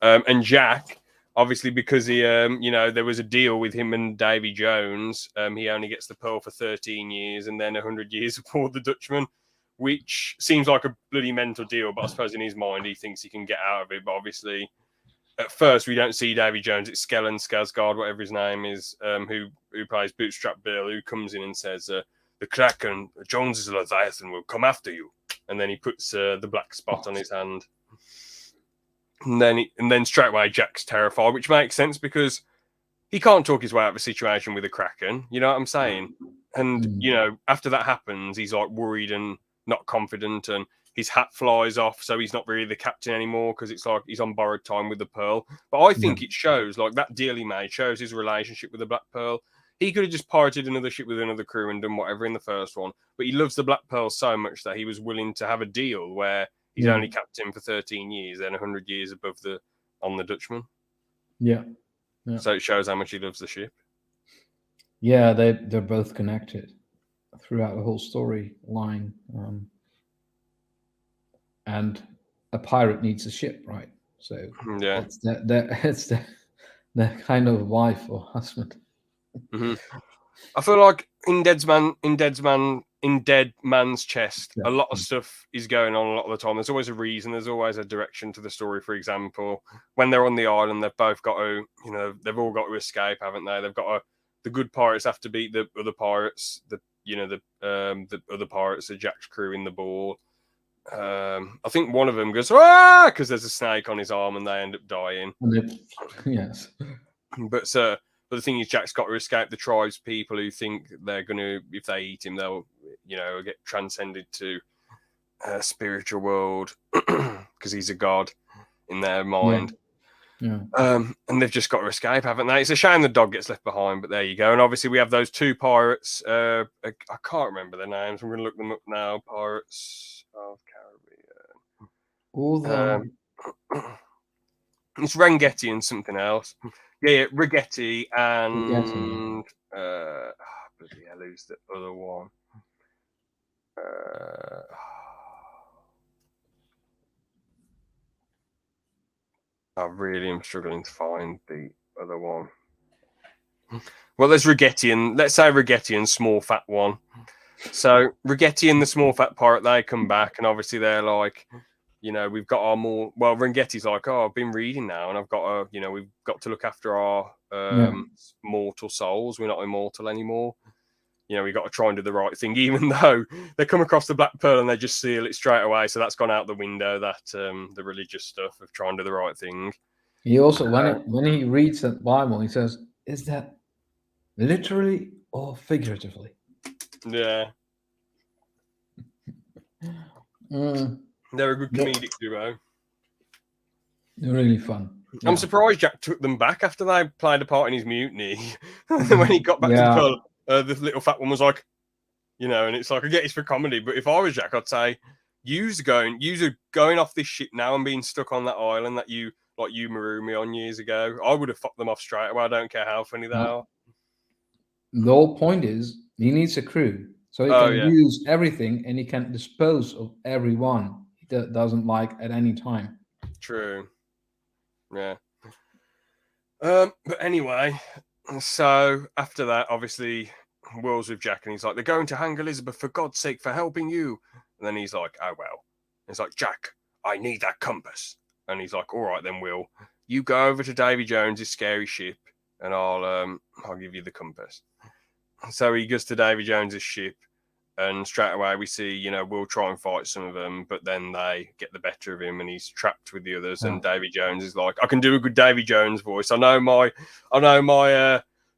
And Jack, obviously, because he, there was a deal with him and Davy Jones, he only gets the pearl for 13 years and then 100 years aboard the Dutchman, which seems like a bloody mental deal. But I suppose in his mind, he thinks he can get out of it. But obviously, at first, we don't see Davy Jones. It's Skellen Skarsgård, whatever his name is, who plays Bootstrap Bill, who comes in and says, the Kraken, Jones's Leviathan will come after you. And then he puts the black spot on his hand. And then straight away, Jack's terrified, which makes sense because he can't talk his way out of a situation with a Kraken. You know what I'm saying? And, after that happens, he's like worried and not confident, and his hat flies off. So he's not really the captain anymore because it's like he's on borrowed time with the Pearl. But I think it shows, like that deal he made shows his relationship with the Black Pearl. He could have just pirated another ship with another crew and done whatever in the first one. But he loves the Black Pearl so much that he was willing to have a deal where he's only captain for 13 years, then 100 years on the Dutchman. Yeah. So it shows how much he loves the ship. Yeah, they're both connected throughout the whole storyline. And a pirate needs a ship, right? So yeah, it's the kind of wife or husband. Mm-hmm. I feel like in Dead Man's chest, a lot of stuff is going on a lot of the time. There's always a reason. There's always a direction to the story. For example, when they're on the island, they've both got to, they've all got to escape, haven't they? They've got to the good pirates have to beat the other pirates. The other pirates, the Jack's crew in the ball. I think one of them goes because there's a snake on his arm, and they end up dying. Yes. But the thing is, Jack's got to escape the tribes people who think they're gonna, if they eat him, they'll get transcended to a spiritual world because he's a god in their mind. Yeah. And they've just got to escape, haven't they? It's a shame the dog gets left behind, but there you go. And obviously we have those two pirates. I can't remember their names. I'm going to look them up now. Pirates of Caribbean. All the It's Rengetti and something else. Yeah, Rigetti and Rigetti, bloody hell, who's the other one? I really am struggling to find the other one. Well, there's Rigetti and let's say Rigetti and Small Fat One. So Rigetti and the Small Fat Pirate, they come back, and obviously they're like, we've got our more. Well, Rengetti's like, oh, I've been reading now, and I've got we've got to look after our mortal souls. We're not immortal anymore. We've got to try and do the right thing, even though they come across the Black Pearl and they just seal it straight away. So that's gone out the window. That the religious stuff of trying to do the right thing. He also, when he reads the Bible, he says, "Is that literally or figuratively?" Yeah. They're a good comedic duo. They're really fun. Yeah. I'm surprised Jack took them back after they played a part in his mutiny. When he got back to the Pearl, the little fat one was like, and it's like, I get it's for comedy, but if I was Jack, I'd say, you're going off this ship now and being stuck on that island that you marooned me on years ago. I would have fucked them off straight away. I don't care how funny they are. The whole point is he needs a crew, so he can use everything and he can dispose of everyone he doesn't like at any time. True. Yeah. But anyway, so after that, obviously, Will's with Jack, and he's like, they're going to hang Elizabeth, for God's sake, for helping you. And then he's like, oh, well. And he's like, Jack, I need that compass. And he's like, all right, then, Will. You go over to Davy Jones's scary ship, and I'll give you the compass. So he goes to Davy Jones's ship, and straight away we see, Will try and fight some of them, but then they get the better of him, and he's trapped with the others. And Davy Jones is like, I can do a good Davy Jones voice. I know my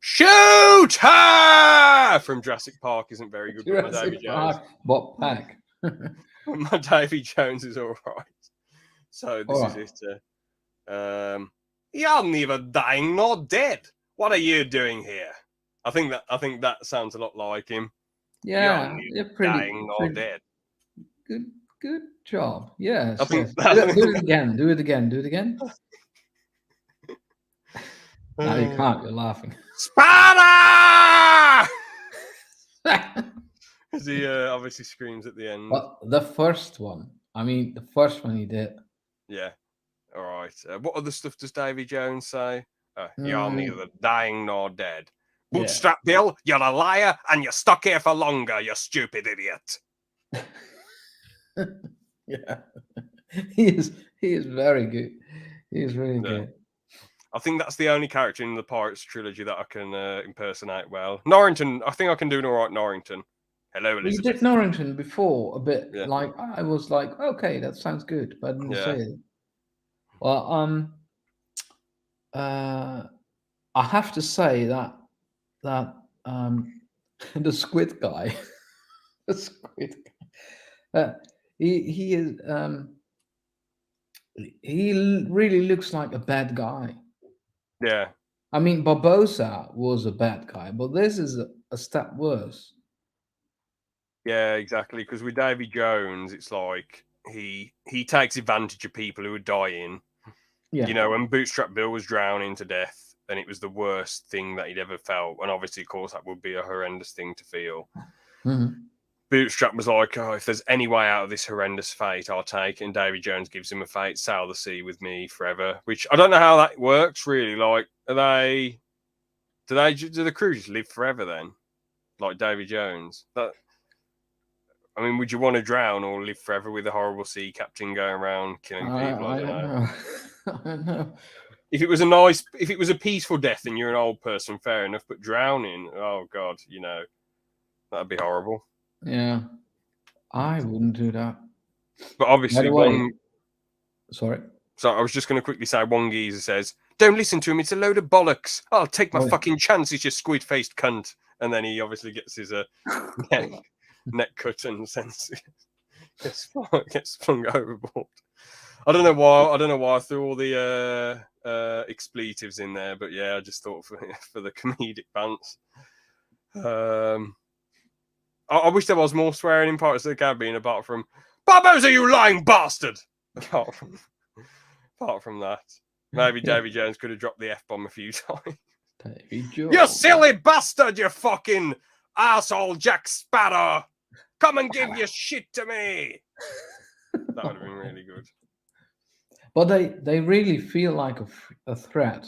shoot her from Jurassic Park isn't very good. But my Davy Jones, Bob Pack. my Davy Jones is all right. So this is it. You're neither dying nor dead. What are you doing here? I think that sounds a lot like him. Yeah, you're pretty dying nor dead. Good job. Yes. I think Do it again. Do it again. Do it again. No, you can't. You're laughing. Sparta! Because he obviously screams at the end. Well, the first one. I mean, the first one he did. Yeah. All right. What other stuff does Davy Jones say? You're neither dying nor dead. Bootstrap Bill, you're a liar, and you're stuck here for longer, you stupid idiot. Yeah. He is very good. He is really good. I think that's the only character in the Pirates trilogy that I can impersonate well. Norrington, I think I can do an all right Norrington. Hello, Elizabeth. You did Norrington before a bit. Yeah. Like I was like, okay, that sounds good, but I didn't say it. Well, I have to say that the squid guy, he is he really looks like a bad guy. Yeah. I mean, Barbossa was a bad guy, but this is a step worse. Yeah, exactly. Because with Davy Jones, it's like he takes advantage of people who are dying. Yeah. When Bootstrap Bill was drowning to death, and it was the worst thing that he'd ever felt. And obviously, of course, that would be a horrendous thing to feel. Mm-hmm. Bootstrap was like, oh, if there's any way out of this horrendous fate, I'll take it. And Davy Jones gives him a fate, sail the sea with me forever. Which I don't know how that works, really. Like, do the crew just live forever then? Like Davy Jones? I mean, would you want to drown or live forever with a horrible sea captain going around killing people? I don't know. I don't know. if it was a peaceful death and you're an old person, fair enough. But drowning, oh god, that'd be horrible. Yeah, I wouldn't do that. But By obviously, the way, sorry. So I was just going to quickly say, one geezer says, "Don't listen to him. It's a load of bollocks. I'll take my Oh, fucking chances, you squid-faced cunt." And then he obviously gets his neck, neck cut and sends gets flung overboard. I don't know why. I don't know why I threw all the expletives in there, but yeah, I just thought for the comedic pants. I wish there was more swearing in Pirates of the Caribbean apart from "Barbosa, you lying bastard." Apart from that, maybe yeah, Davy Jones could have dropped the F-bomb a few times. Davy You Jones. silly bastard, you fucking asshole Jack Sparrow. Come and give your shit to me. That would have been really good. But they really feel like a threat.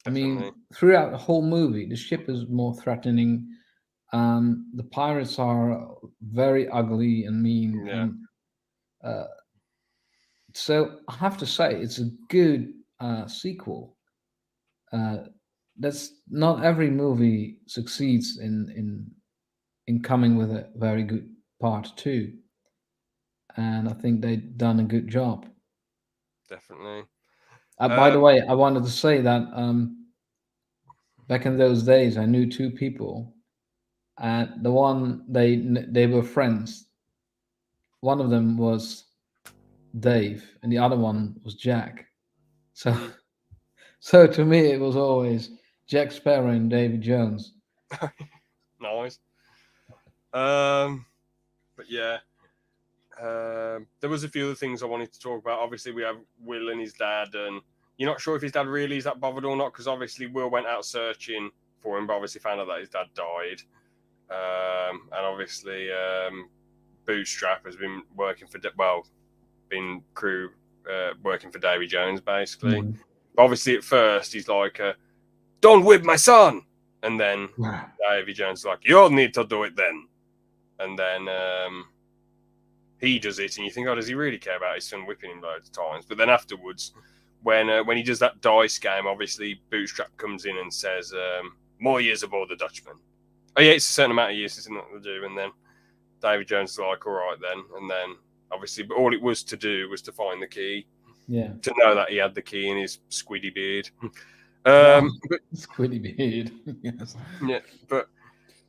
I Definitely. mean, throughout the whole movie, the ship is more threatening. The pirates are very ugly and mean, Yeah, and so I have to say it's a good sequel. Uh, that's not every movie succeeds in coming with a very good part two, and I think they've done a good job. definitely. By the Um, way, I wanted to say that back in those days, I knew two people, and the one they were friends. One of them was Dave, and the other one was Jack. So, mm, so to me, it was always Jack Sparrow and Davy Jones. nice. But yeah, there was a few other things I wanted to talk about. Obviously, we have Will and his dad, and you're not sure if his dad really is that bothered or not, because obviously Will went out searching for him, but obviously found out that his dad died. And obviously, Bootstrap has been working for been crew working for Davy Jones basically. Mhm. But obviously, at first he's like, "Don't whip my son," and then Yeah. Davy Jones is like, "You'll need to do it then," and then he does it, and you think, "Oh, does he really care about his son whipping him loads of times?" But then afterwards, when he does that dice game, obviously Bootstrap comes in and says, "More years aboard the Dutchman." Oh yeah, it's a certain amount of years, isn't it, to do, and then David Jones is like, "All right then," and then obviously, but all it was to do was to find the key, Yeah. to know that he had the key in his squiddy beard. Oh, But Squiddy beard. Yes. yeah, but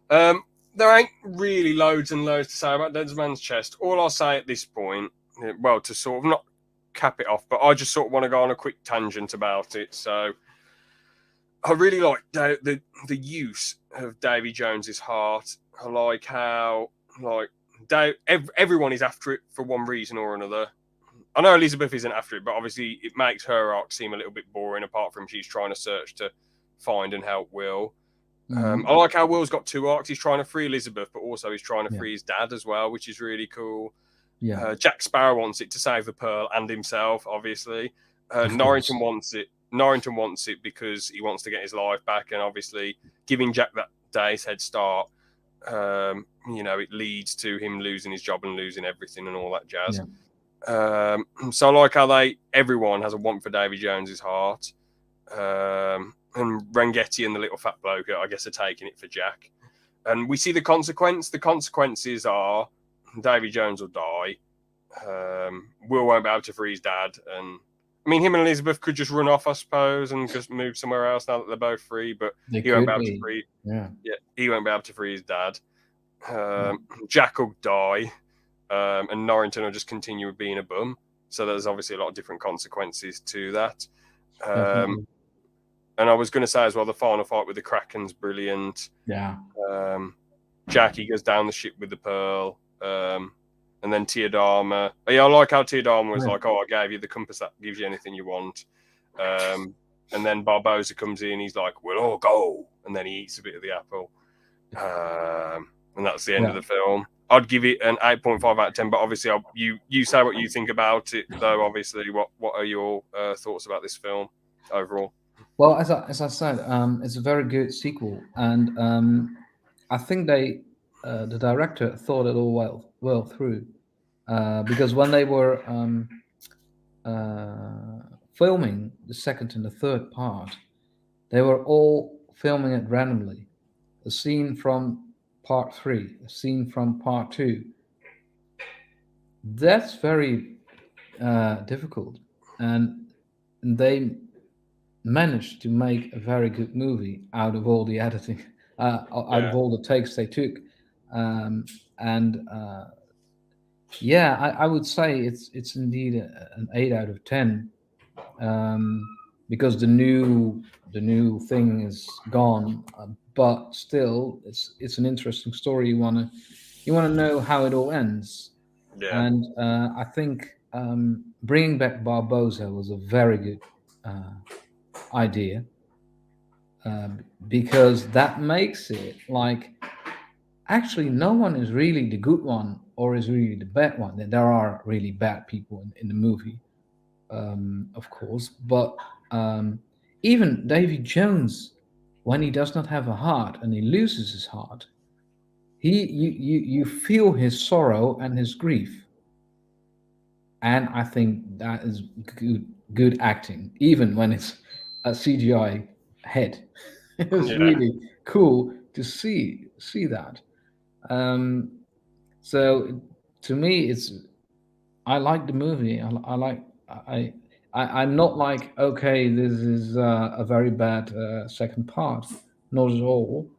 there ain't really loads and loads to say about Dead Man's Chest. All I'll say at this point, well, to sort of not cap it off, but I just sort of want to go on a quick tangent about it. So I really like the use of Davy Jones's heart. I like how everyone is after it for one reason or another. I know Elizabeth isn't after it, but obviously it makes her arc seem a little bit boring. Apart from she's trying to search to find and help Will. Mhm. I like how Will's got two arcs. He's trying to free Elizabeth, but also he's trying to Yeah. free his dad as well, which is really cool. Yeah. Jack Sparrow wants it to save the Pearl and himself, obviously. Of Norrington course. wants it. Norrington wants it because he wants to get his life back, and obviously giving Jack that day's head start, it leads to him losing his job and losing everything and all that jazz. Yeah. So I like how everyone has a want for Davy Jones's heart. And Rangetti and the little fat bloke, I guess, are taking it for Jack. And we see the consequence. The consequences are Davy Jones will die. Will won't be able to free his dad. And I mean, him and Elizabeth could just run off, I suppose, and just move somewhere else now that they're both free. But They he won't could be able to be. free. Yeah. Yeah, he won't be able to free his dad. Jack will die, and Norrington will just continue being a bum. So there's obviously a lot of different consequences to that. Definitely. And I was going to say as well, the final fight with the Kraken's brilliant. Yeah. Jackie goes down the ship with the Pearl. And then Teodama. Yeah, I like how Teodama was Yeah. like, "Oh, I gave you the compass that gives you anything you want." And then Barbosa comes in. He's like, "We'll all go." And then he eats a bit of the apple. And that's the end of the film. I'd give it an 8.5 out of 10. But obviously, you say what you think about it, though. Obviously, what are your thoughts about this film overall? Well, as I said, it's a very good sequel, and I think the director thought it all well through, because when they were filming the second and the third part, they were all filming it randomly. A scene from part three, a scene from part two. That's very difficult, and they managed to make a very good movie out of all the editing, out of Yeah, all the takes they took, and yeah, I would say it's indeed an 8 out of 10, because the new thing is gone, but still it's an interesting story. You wanna know how it all ends, yeah, and I think bringing back Barbosa was a very good uh, idea, because that makes it like actually no one is really the good one or is really the bad one. There are really bad people in the movie, of course, but um, even Davy Jones, when he does not have a heart and he loses his heart, you feel his sorrow and his grief, and I think that is good acting, even when it's a CGI head. It was yeah, really cool to see that. Um, so to me, I like the movie. I like I'm not like, okay, this is a very bad second part. Not at all.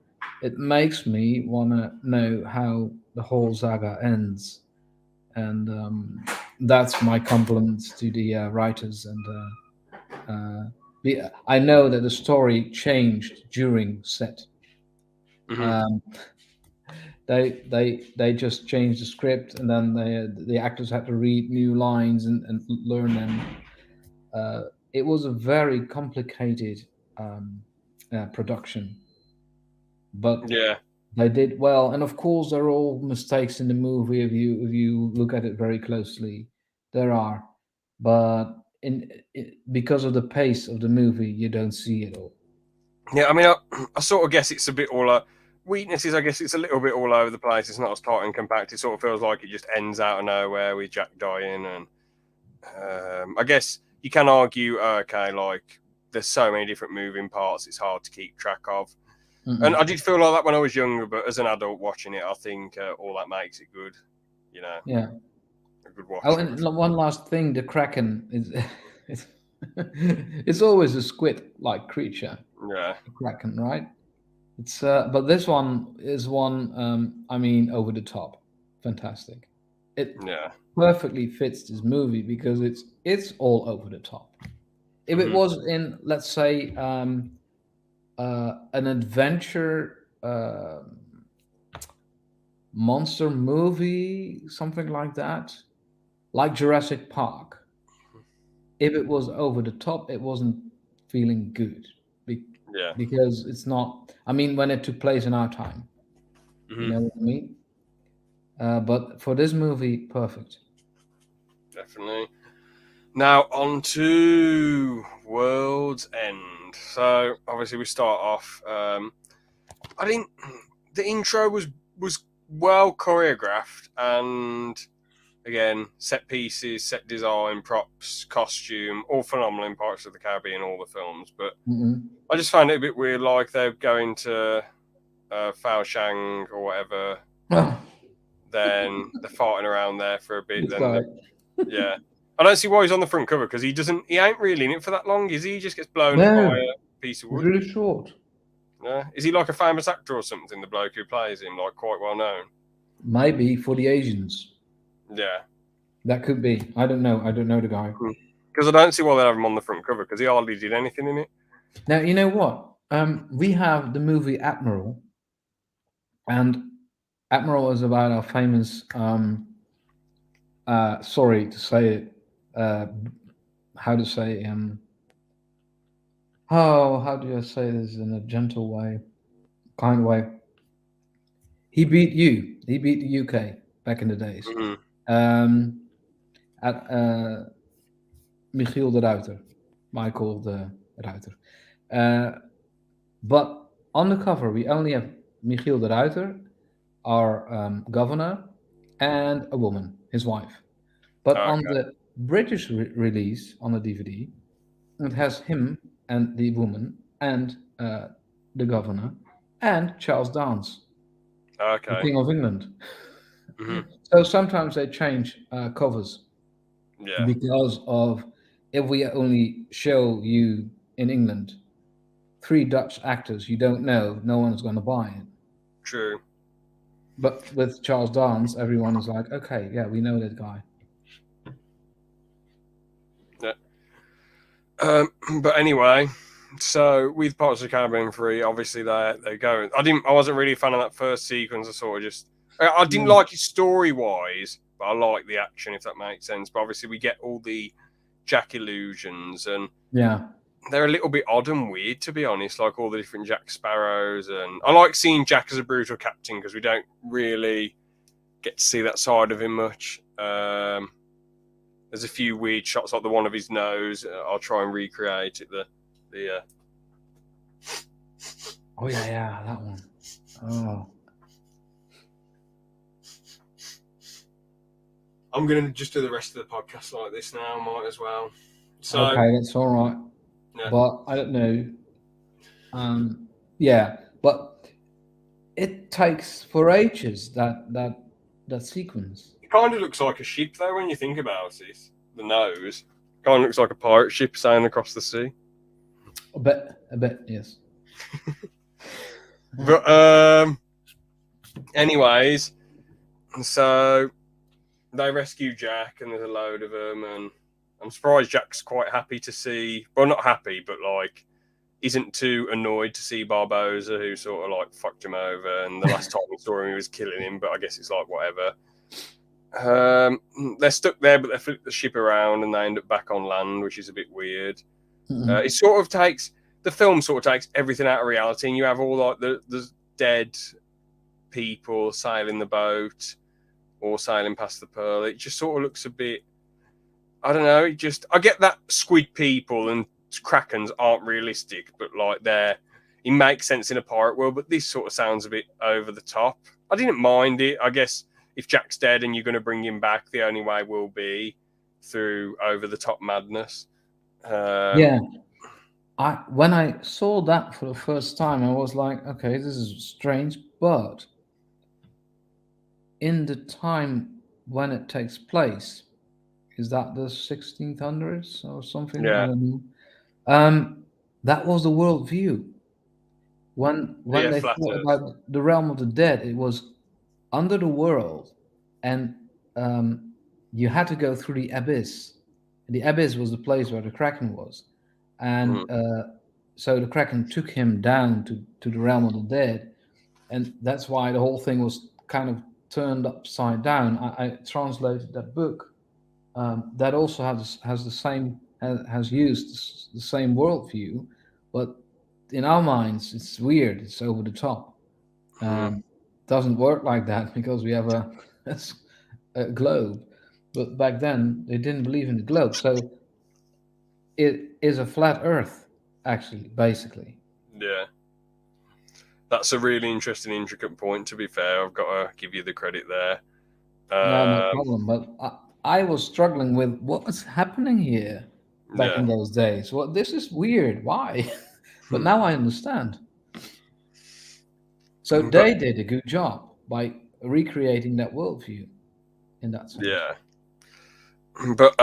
It makes me want to know how the whole saga ends, and that's my compliments to the writers. And I know that the story changed during set. hmm Um, they just changed the script, and then the actors had to read new lines and learn them. Uh, it was a very complicated um, production, but yeah, they did well. And of course, there are all mistakes in the movie if you look at it very closely. There are, but because of the pace of the movie, you don't see it all. yeah. I mean, I sort of guess it's a bit all. Weaknesses, I guess it's a little bit all over the place. It's not as tight and compact. It sort of feels like it just ends out of nowhere with Jack dying, and I guess you can argue, okay, like there's so many different moving parts, it's hard to keep track of. And Mm-mm. I did feel like that when I was younger, but as an adult watching it, I think all that makes it good. You know, Yeah. a good Oh, watch through. and one last thing, the kraken is it's, it's always a squid-like creature, Yeah, the kraken, right? It's but this one is one, I mean, over the top, fantastic. It yeah, perfectly fits this movie because it's all over the top. If it hmm was in, let's say, an adventure monster movie, something like that, like Jurassic Park, if it was over the top, it wasn't feeling good, be- yeah, because it's not. I mean, when it took place in our time, you hmm know what I mean. But for this movie, perfect. definitely. Now on to World's End. So obviously we start off. I think the intro was well choreographed, and again, set pieces, set design, props, costume, all phenomenal in Pirates of the Caribbean, all the films. But Mm-mm. I just found it a bit weird, like they're going to Fao Shang or whatever, Oh, then they're farting around there for a bit, this then guy. yeah. I don't see why he's on the front cover because he ain't really in it for that long, is he? He just gets blown up by No, a piece of it's wood. really short. Yeah. Is he like a famous actor or something, the bloke who plays him, like quite well known? Maybe for the Asians, Yeah. that could be. I don't know. I don't know the guy. Because I don't see why they have him on the front cover because he hardly did anything in it. Now you know what? We have the movie Admiral, and Admiral is about our famous. Sorry to say it. Uh, how to say how do I say this in a gentle way, kind way? He beat you. He beat the UK back in the days. hmm Um, at Michiel de Ruiter, Michael de Ruiter. Uh, but on the cover, we only have Michiel de Ruiter, our governor, and a woman, his wife. But on Okay. the British release on the DVD, It has him and the woman and the governor and Charles Dance, the Okay. King of England. Hmm. So sometimes they change covers Yeah. because of if we only show you in England three Dutch actors you don't know, no one's going to buy it. True. But with Charles Dance, everyone is like, okay, yeah, we know that guy. Yeah. But anyway, so with Pirates of the Caribbean 3, obviously they go. I wasn't really a fan of that first sequence. I sort of just I didn't Mm. like it story wise, but I like the action, if that makes sense. But obviously we get all the Jack illusions, and Yeah. they're a little bit odd and weird, to be honest. Like all the different Jack Sparrows, and I like seeing Jack as a brutal captain because we don't really get to see that side of him much. There's a few weird shots, like the one of his nose. I'll try and recreate it. The Oh yeah, that one. Oh. I'm gonna just do the rest of the podcast like this now. Might as well. So Okay, that's all right. yeah, But I don't know. Yeah, but it takes for ages that sequence. it kind of looks like a ship though when you think about it. The nose kind of looks like a pirate ship sailing across the sea. A bit, yes. But anyways, so they rescue Jack, and there's a load of them, and I'm surprised Jack's quite happy to see. Well, not happy, but like isn't too annoyed to see Barbosa, who sort of like fucked him over. And the last time we saw him, he was killing him. But I guess it's like whatever. They're stuck there, but they flip the ship around and they end up back on land, which is a bit weird. It sort of takes the film sort of takes everything out of reality, and you have all like the dead people sailing the boat or sailing past the Pearl. It just sort of looks a bit. I don't know. I get that squid people and krakens aren't realistic, but like it makes sense in a pirate world. But this sort of sounds a bit over the top. I didn't mind it. I guess if Jack's dead and you're going to bring him back, the only way will be through over the top madness. Yeah, when I saw that for the first time, I was like, okay, this is strange, but in the time when it takes place, is that the 1600s or something? I Yeah, don't know. Um, that was the world view. When yeah, they flat thought Earth. about the realm of the dead, it was under the world, and you had to go through the abyss. The abyss was the place where the kraken was, Mm, and so the kraken took him down to the realm of the dead, and that's why the whole thing was kind of turned upside down. I translated that book that also has the same has used the same worldview, but in our minds it's weird. It's over the top. mm, Doesn't work like that because we have a globe, but back then they didn't believe in the globe, so it is a flat Earth actually, basically. yeah, that's a really interesting, intricate point. To be fair, I've got to give you the credit there. Yeah, no Um, problem. But I was struggling with what was happening here back yeah, in those days. Well, this is weird. Why? But Hmm. now I understand. So But they did a good job by recreating that worldview in that sense. yeah, but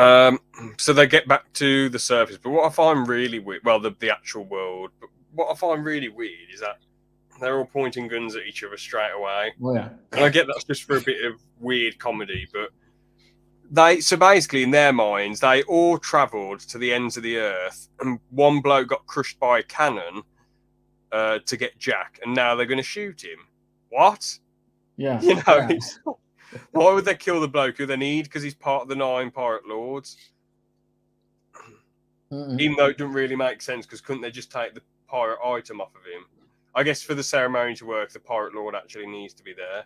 so they get back to the surface. But what I find really weird, well, the actual world. But what I find really weird is that they're all pointing guns at each other straight away. Well, yeah. And I get that's just for a bit of weird comedy, but so basically in their minds they all travelled to the ends of the earth, and one bloke got crushed by a cannon to get Jack, and now they're going to shoot him. What? Yeah. You know, Yeah. why would they kill the bloke who they need because he's part of the 9 pirate lords? Mm-mm. Even though it doesn't really make sense, because couldn't they just take the pirate item off of him? I guess for the ceremony to work, the pirate lord actually needs to be there.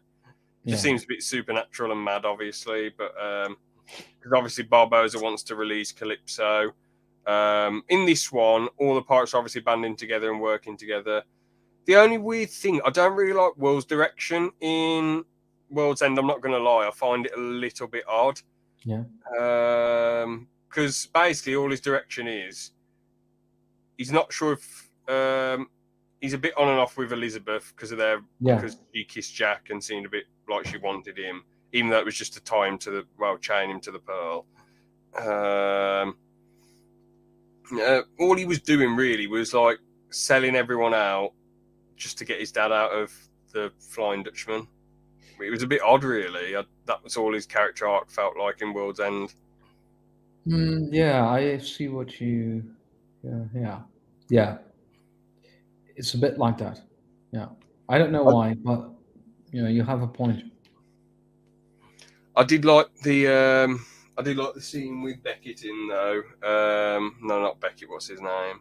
Just Yeah. seems a bit supernatural and mad, obviously, but because obviously Barbosa wants to release Calypso. In this one, all the pirates are obviously banding together and working together. The only weird thing, I don't really like Will's direction in World's End. I'm not going to lie, I find it a little bit odd. Yeah. Because basically all his direction is he's not sure if he's a bit on and off with Elizabeth Yeah. because she kissed Jack and seemed a bit like she wanted him, even though it was just to tie him to chain him to the pearl. All he was doing really was like selling everyone out just to get his dad out of the Flying Dutchman. It was a bit odd, really. That was all his character arc felt like in World's End. Yeah, I see what you. Yeah. It's a bit like that. Yeah, I don't know why, but you have a point. I did like the scene with Beckett in though. No, not Beckett. What's his name?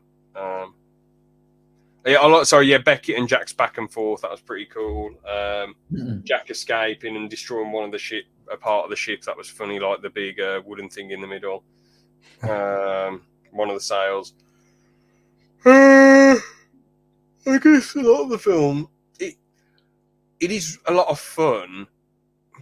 Beckett and Jack's back and forth. That was pretty cool. Jack escaping and destroying a part of the ship. That was funny, like the big wooden thing in the middle. One of the sails. I guess a lot of the film, it is a lot of fun,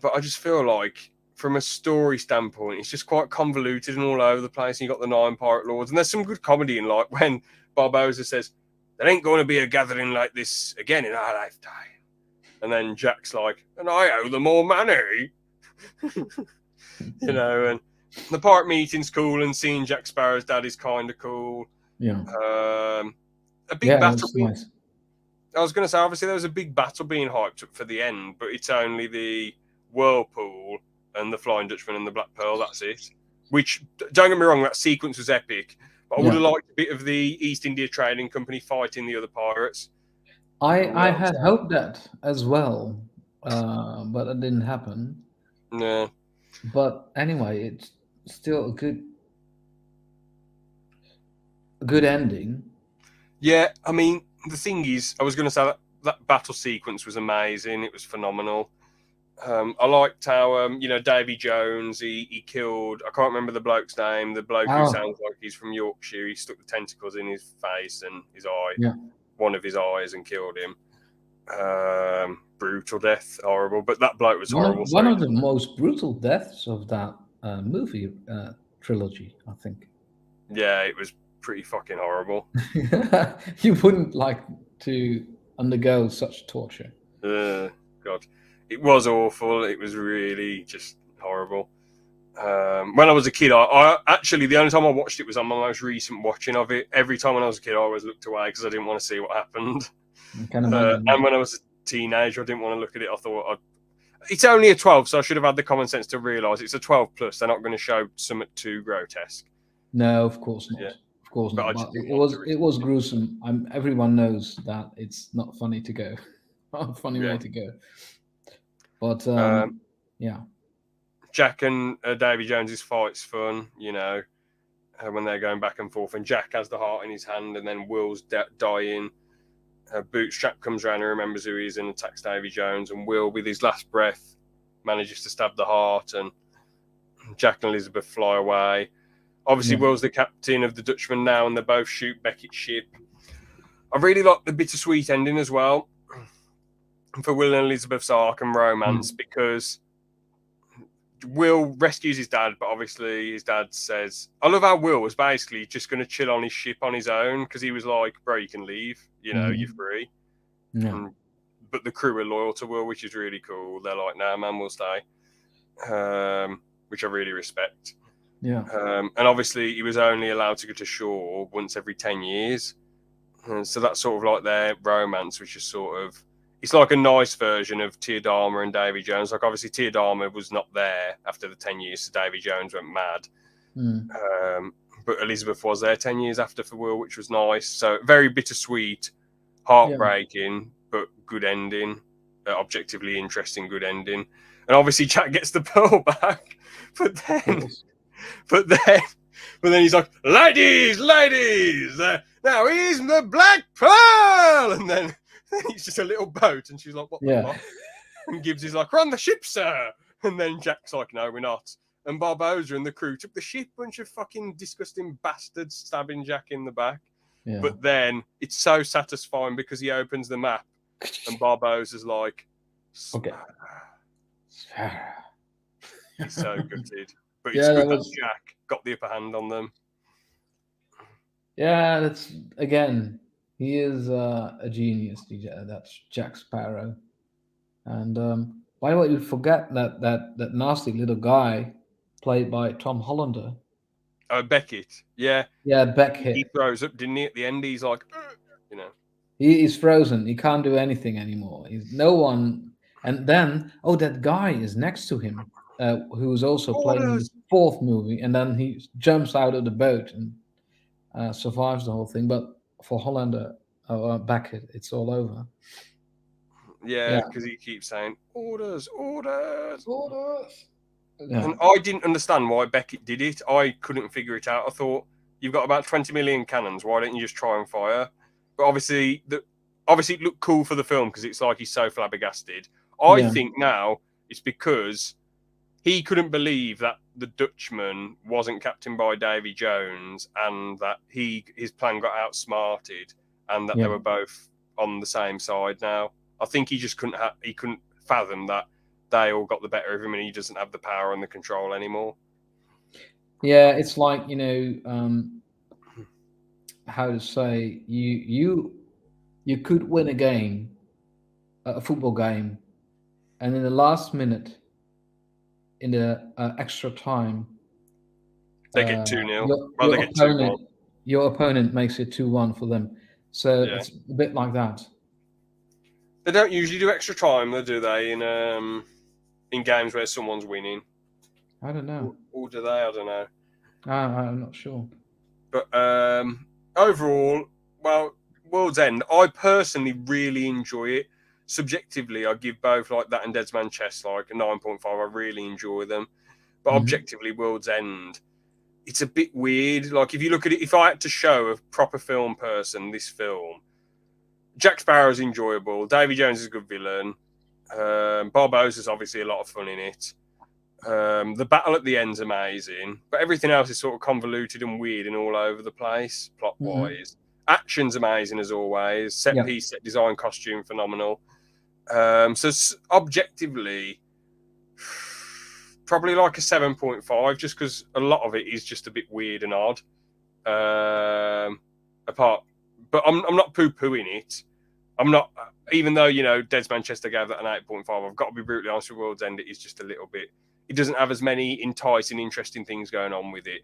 but I just feel like from a story standpoint, it's just quite convoluted and all over the place. And you got the 9 pirate lords, and there's some good comedy in like when Barbossa says, "There ain't going to be a gathering like this again in our lifetime," and then Jack's like, "And I owe them all money," and the pirate meeting's cool, and seeing Jack Sparrow's dad is kind of cool. Yeah. A big battle. Nice. I was going to say, obviously, there was a big battle being hyped up for the end, but it's only the Whirlpool and the Flying Dutchman and the Black Pearl. That's it. Which, don't get me wrong, that sequence was epic. But I would have liked a bit of the East India Trading Company fighting the other pirates. I had hoped that as well, but it didn't happen. No. But anyway, it's still a good ending. Yeah, I mean, the thing is, I was going to say that battle sequence was amazing. It was phenomenal. I liked how, Davy Jones, he killed, I can't remember the bloke's name, the bloke who sounds like he's from Yorkshire. He stuck the tentacles in his face and his eye, one of his eyes, and killed him. Brutal death, horrible. But that bloke was horrible. One of the most brutal deaths of that movie trilogy, I think. Yeah, it was pretty fucking horrible. You wouldn't like to undergo such torture. God. It was awful. It was really just horrible. When I was a kid, I actually, the only time I watched it was on my most recent watching of it. Every time when I was a kid, I always looked away because I didn't want to see what happened. And when I was a teenager, I didn't want to look at it. I thought, it's only a 12, so I should have had the common sense to realise it's a 12 plus. They're not going to show something too grotesque. No, of course not. Yeah. Of course not. But it was gruesome. Everyone knows that it's not funny to go. Not a funny way to go. But yeah. Jack and Davy Jones's fight's fun, when they're going back and forth, and Jack has the heart in his hand, and then Will's dying. Bootstrap comes around and remembers who he is and attacks Davy Jones, and Will, with his last breath, manages to stab the heart, and Jack and Elizabeth fly away. Obviously, Will's the captain of the Dutchman now, and they both shoot Beckett's ship. I really like the bittersweet ending as well for Will and Elizabeth's arc and romance, because Will rescues his dad, but obviously his dad says, I love how Will was basically just going to chill on his ship on his own, because he was like, bro, you can leave, you're free. Yeah. But the crew are loyal to Will, which is really cool. They're like, nah, man, we'll stay, which I really respect. Yeah. And obviously he was only allowed to go to shore once every 10 years. So that's sort of like their romance, which is sort of, it's like a nice version of Teodama and Davy Jones. Like, obviously, Teodama was not there after the 10 years, so Davy Jones went mad. But Elizabeth was there 10 years after for Will, which was nice. So very bittersweet, heartbreaking, but good ending. Objectively interesting, good ending. And obviously, Jack gets the pearl back. But then he's like, ladies, now here's the Black Pearl! And then he's just a little boat, and she's like, what the fuck? And Gibbs is like, we're on the ship, sir. And then Jack's like, no, we're not. And Barbossa and the crew took the ship, bunch of fucking disgusting bastards stabbing Jack in the back. Yeah. But then it's so satisfying because he opens the map and Barbossa's like, okay. He's so gutted. But it's good that Jack got the upper hand on them. Yeah, that's again. He is a genius. That's Jack Sparrow. And by the way, you forget that nasty little guy played by Tom Hollander. Oh, Beckett, yeah, Yeah, he Beckett. throws up, didn't he? At the end, he's like, "Ugh," you know, He is frozen. He can't do anything anymore. He's no one. And then, oh, that guy is next to him, who is also playing in the orders. fourth movie. And then he jumps out of the boat and survives the whole thing. But for Hollander, Beckett, it's all over. Yeah, Yeah. because he keeps saying orders, orders. Orders. And Yeah. I didn't understand why Beckett did it. I couldn't figure it out. I thought you've got about 20 million cannons. Why don't you just try and fire? But obviously it looked cool for the film because it's like he's so flabbergasted. I Yeah. think now it's because he couldn't believe that the Dutchman wasn't captained by Davy Jones and that his plan got outsmarted and that they Yeah. were both on the same side now. I think he just couldn't fathom that they all got the better of him and he doesn't have the power and the control anymore. Yeah. It's like, how to say, you could win a game, a football game, and in the last minute, in the extra time, They get 2-0. your Well, they your get 2-1. opponent makes it 2-1 for them. So Yeah. it's a bit like that. They don't usually do extra time, though, do they? In games where someone's winning, I don't know. or do they? I don't know. I'm not sure. But overall, well, World's End, I personally really enjoy it. Subjectively, I give both like that and Dead Man's Chest like a 9.5. I really enjoy them. But Hmm. objectively, World's End, it's a bit weird. Like if you look at it, if I had to show a proper film person this film, Jack Sparrow's enjoyable. Davy Jones is a good villain. Barbosa's obviously a lot of fun in it. The battle at the end's amazing, but everything else is sort of convoluted and weird and all over the place, plot Hmm. wise. Action's amazing as always. Set Yeah. piece, set design, costume, phenomenal. So objectively, probably like a 7.5, just because a lot of it is just a bit weird and odd. Apart, but I'm not poo pooing it. I'm not, even though Dead Manchester gave that an 8.5. I've got to be brutally honest with World's End. It is just a little bit. It doesn't have as many enticing, interesting things going on with it,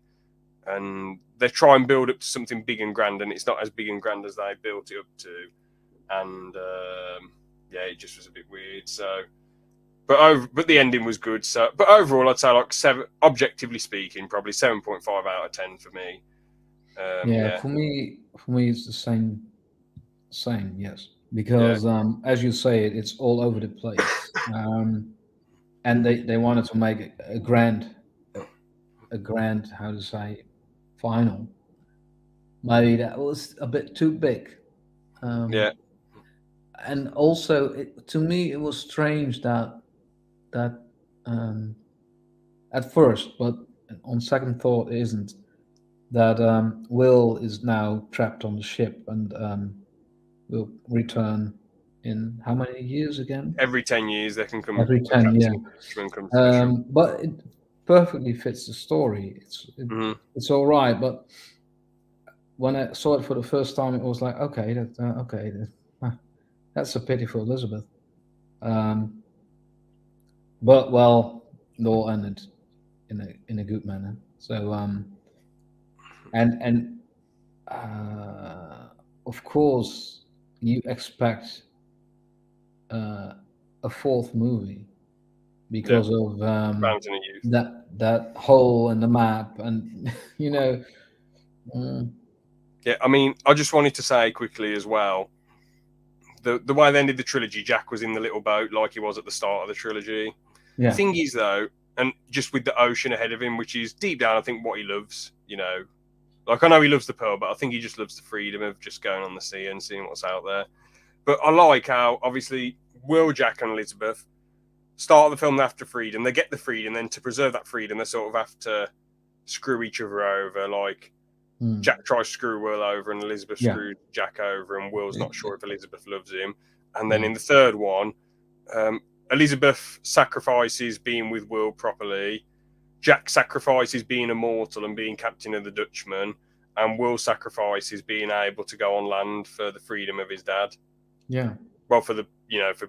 and they try and build up to something big and grand, and it's not as big and grand as they built it up to. And yeah, it just was a bit weird. So, but the ending was good. So, but overall, I'd say like seven. Objectively speaking, probably 7.5 out of 10 for me. Yeah. Yeah, For me, it's the same. Same. Yes. yeah, Because as you say, it's all over the place. And they wanted to make a, a grand, how to say, final. Maybe that was a bit too big. yeah. Um, and also, to me, it was strange that um, at first, but on second thought, it isn't that Will is now trapped on the ship and will return in how many years again? Every 10 years, they can come. Every The 10, yeah. captain Dutchman comes to the ship. But it perfectly fits the story. Mm-hmm. It's all right, but when I saw it for the first time, it was like, okay, huh, that's a pity for Elizabeth. Um, but well, it all ended in a good manner. So and of course, you expect uh, a fourth movie Yeah, because of Fountain of Youth. that hole in the map, and you know, mm, Yeah, I mean, I just wanted to say quickly as well, the way they ended the trilogy, Jack was in the little boat like he was at the start of the trilogy. yeah, Thing is, though, and just with the ocean ahead of him, which is deep down, I think what he loves. Like I know he loves the pearl, but I think he just loves the freedom of just going on the sea and seeing what's out there. But I like how obviously Will, Jack, and Elizabeth start the film after freedom. They get the freedom, then to preserve that freedom, they sort of have to screw each other over. Like mm, Jack tries to screw Will over, and Elizabeth yeah, screwed Jack over, and Will's not yeah, sure if Elizabeth loves him. And then yeah, in the third one, um, Elizabeth sacrifices being with Will properly. Jack sacrifices being immortal and being captain of the Dutchman, and will sacrifice his being able to go on land for the freedom of his dad. Yeah. Well, for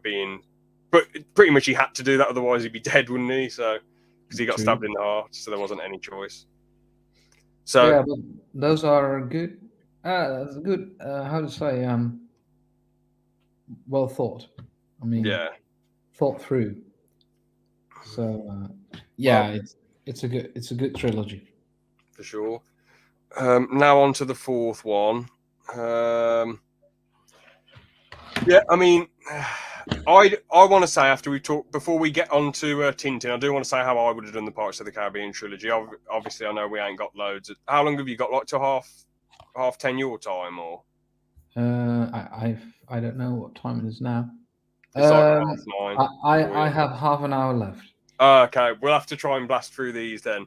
being, but pretty much he had to do that, otherwise he'd be dead, wouldn't he? So, because he got stabbed in the heart, so there wasn't any choice. So yeah, but those are good. That's good. How to say? Well thought. I mean, yeah, thought through. So well, yeah, it's a good trilogy. for sure. Now on to the fourth one. Yeah, I mean, I want to say after we talk, before we get on to Tintin, I do want to say how I would have done the Pirates of the Caribbean trilogy. Obviously, I know we ain't got loads. How long have you got? Like to half 10 your time, or I don't know what time it is now. it's like Um, 9:30 for I you? have half an hour left. Okay, we'll have to try and blast through these then.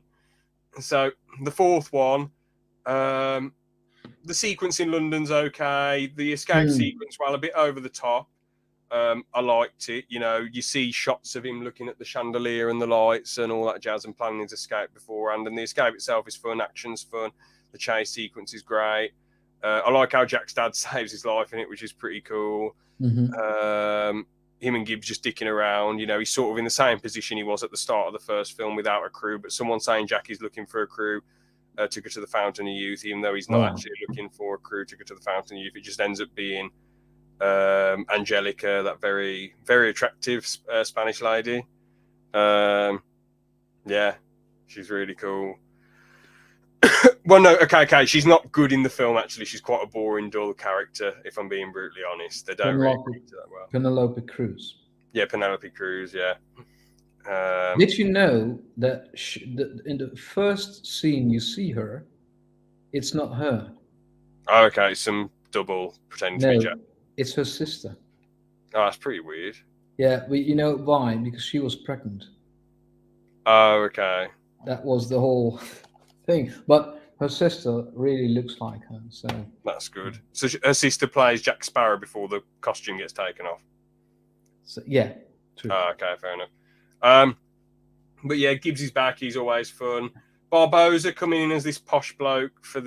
So the fourth one, um, the sequence in London's okay. The escape sequence, well, a bit over the top. I liked it. You know, you see shots of him looking at the chandelier and the lights and all that jazz and planning his escape beforehand. And the escape itself is fun. Action's fun. The chase sequence is great. I like how Jack's dad saves his life in it, which is pretty cool. Him and Gibbs just dicking around. You know, he's sort of in the same position he was at the start of the first film without a crew. But someone saying Jack is looking for a crew to go to the Fountain of Youth, even though he's not actually looking for a crew to go to the Fountain of Youth. It just ends up being Angelica, that very, very attractive Spanish lady. Yeah, she's really cool. Well, no, okay. She's not good in the film, actually. She's quite a boring, dull character, if I'm being brutally honest. They don't really treat her that well. Penelope Cruz. Yeah, Penelope Cruz, yeah. Did you know that in the first scene you see her, it's not her? Oh, okay, some double pretending to be No, Jack. it's her sister. Oh, that's pretty weird. Yeah, but you know why? Because she was pregnant. Oh, okay. That was the whole thing. But her sister really looks like her, so That's good. So her sister plays Jack Sparrow before the costume gets taken off. yeah, true. Oh, okay, fair enough. But yeah, Gibbs is back. He's always fun. Barbosa coming in as this posh bloke for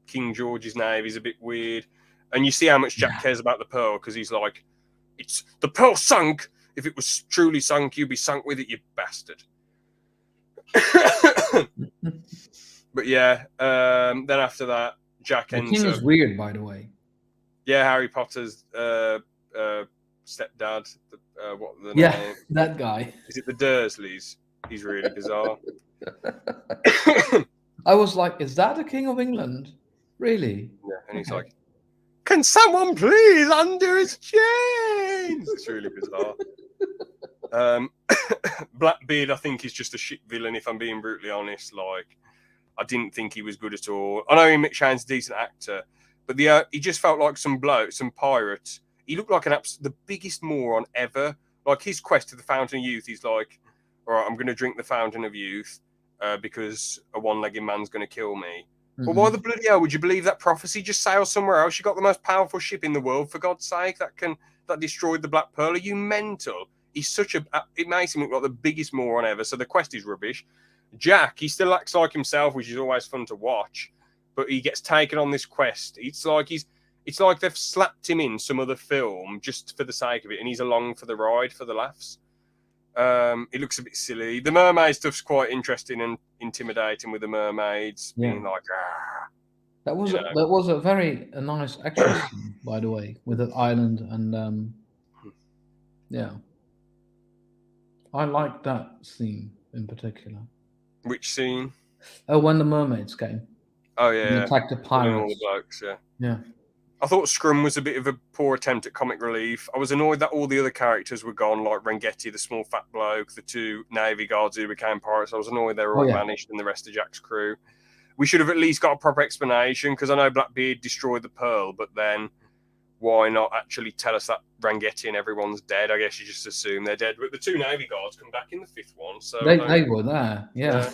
King George's navy is a bit weird. And you see how much Jack cares about the pearl, because he's like, "It's the pearl sunk. If it was truly sunk, you'd be sunk with it, you bastard." But yeah, then after that, Jack The ends king up. is weird, by the way. Yeah, Harry Potter's stepdad. What the name? That guy. Is it the Dursleys? He's really bizarre. I was like, is that the King of England? Really? Yeah, and he's like, "Can someone please undo his chains?" It's really bizarre. Blackbeard, I think, is just a shit villain, if I'm being brutally honest. Like, I didn't think he was good at all. I know Mick Shane's a decent actor, but he just felt like some bloke, some pirate. He looked like the biggest moron ever. Like, his quest to the Fountain of Youth, he's like, "All right, I'm going to drink the Fountain of Youth because a one-legged man's going to kill me." But why the bloody hell would you believe that prophecy? Just sail somewhere else. You got the most powerful ship in the world, for God's sake, that destroyed the Black Pearl. Are you mental? He's it makes him look like the biggest moron ever. So the quest is rubbish. Jack, he still acts like himself, which is always fun to watch, but he gets taken on this quest. It's like they've slapped him in some other film just for the sake of it, and he's along for the ride, for the laughs. It looks a bit silly. The mermaid stuff's quite interesting and intimidating, with the mermaids being like, "Ah." That was a very nice action scene, by the way, with the island and yeah. I like that scene in particular. Which scene? Oh, when the mermaids came. Oh And yeah, attacked the killing all pirates. the blokes. Yeah. Yeah. I thought Scrum was a bit of a poor attempt at comic relief. I was annoyed that all the other characters were gone, like Rengetti, the small fat bloke, the two Navy guards who became pirates. I was annoyed they were all vanished, and the rest of Jack's crew. We should have at least got a proper explanation, because I know Blackbeard destroyed the Pearl, but then why not actually tell us that Rengetti and everyone's dead? I guess you just assume they're dead. But the two Navy guards come back in the fifth one, so They were there. Yeah.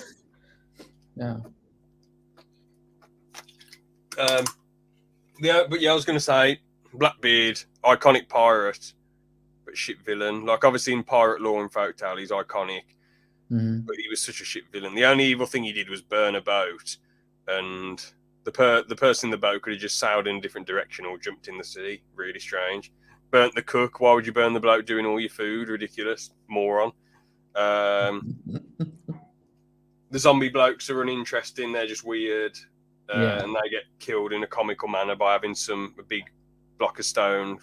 But yeah, I was going to say, Blackbeard, iconic pirate, but shit villain. Like, obviously in pirate lore and folktale, he's iconic, but he was such a shit villain. The only evil thing he did was burn a boat, and the person in the boat could have just sailed in a different direction or jumped in the sea. Really strange. Burnt the cook. Why would you burn the bloke doing all your food? Ridiculous, moron. The zombie blokes are uninteresting. They're just weird, Yeah. and they get killed in a comical manner by having a big block of stone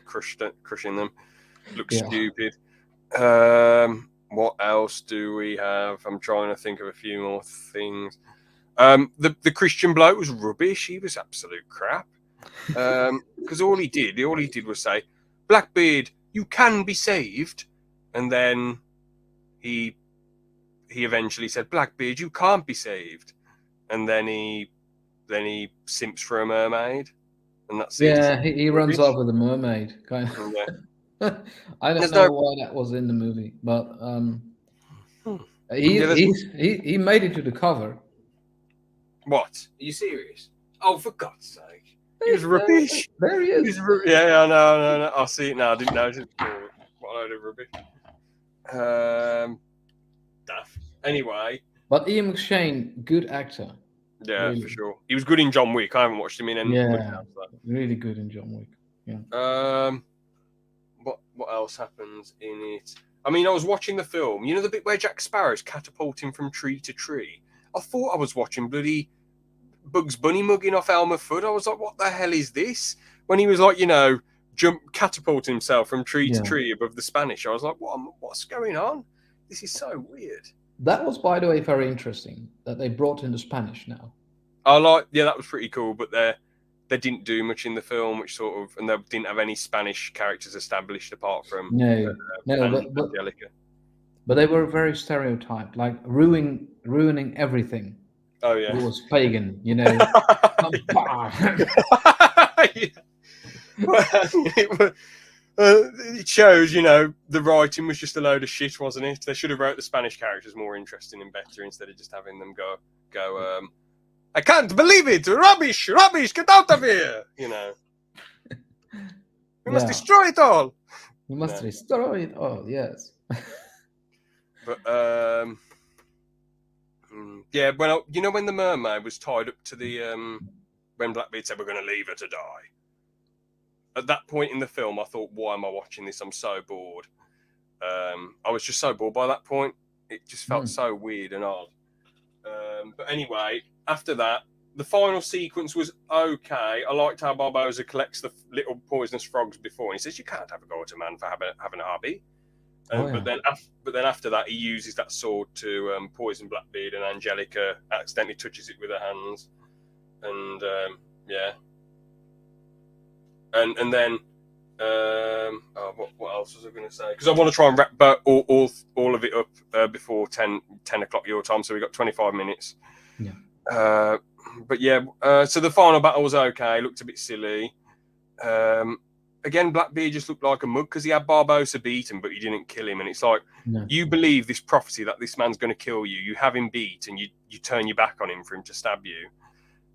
crushing them. Looks Yeah. stupid. What else do we have? I'm trying to think of a few more things. The Christian bloke was rubbish. He was absolute crap. Because all he did was say, "Blackbeard, you can be saved," and then he eventually said, "Blackbeard, you can't be saved," and then he simps for a mermaid, and that's it. Yeah, he runs off with a mermaid. Kind Yeah. of. I don't There's know no why that was in the movie, but Yeah, there's he made it to the cover. what? Are you serious? Oh, for God's sake! He was rubbish. There he is. Yeah, no. I see it now. I didn't notice it before. What a load of rubbish. Daft. Anyway, But Ian McShane, good actor. yeah, Really. for sure. He was good in John Wick. I haven't watched him in any much Yeah, else though. really good in John Wick. Yeah. What else happens in it? I mean, I was watching the film. You know the bit where Jack Sparrow's catapulting from tree to tree? I thought I was watching bloody Bugs Bunny mugging off Elmer Fudd. I was like, what the hell is this? When he was like, catapulting himself from tree to tree above the Spanish. I was like, what's going on? This is so weird. That was, by the way, very interesting that they brought in the Spanish now. That was pretty cool, but they didn't do much in the film, and they didn't have any Spanish characters established apart from Angelica. But they were very stereotyped, like ruining everything. Oh yeah, it was pagan, yeah. It shows, the writing was just a load of shit, wasn't it? They should have wrote the Spanish characters more interesting and better instead of just having them go. I can't believe it! Rubbish! Get out of here! We must destroy it all. We must destroy it all. Yes. But yeah, when the mermaid was tied up to the when Blackbeard said we're going to leave her to die. At that point in the film, I thought, why am I watching this? I'm so bored. I was just so bored by that point. It just felt so weird and odd. But anyway, after that, the final sequence was okay. I liked how Barbosa collects the little poisonous frogs before, and he says, "You can't have a go at a man for having a hobby." But then after that, he uses that sword to poison Blackbeard, and Angelica accidentally touches it with her hands, and and then what else was I going to say? Because I want to try and wrap all of it up before 10 o'clock your time, so we got 25 minutes. Yeah. But yeah, so the final battle was okay. Looked a bit silly. Again, Blackbeard just looked like a mug because he had Barbosa beaten, but he didn't kill him. And it's like, you believe this prophecy that this man's going to kill you. You have him beat, and you turn your back on him for him to stab you.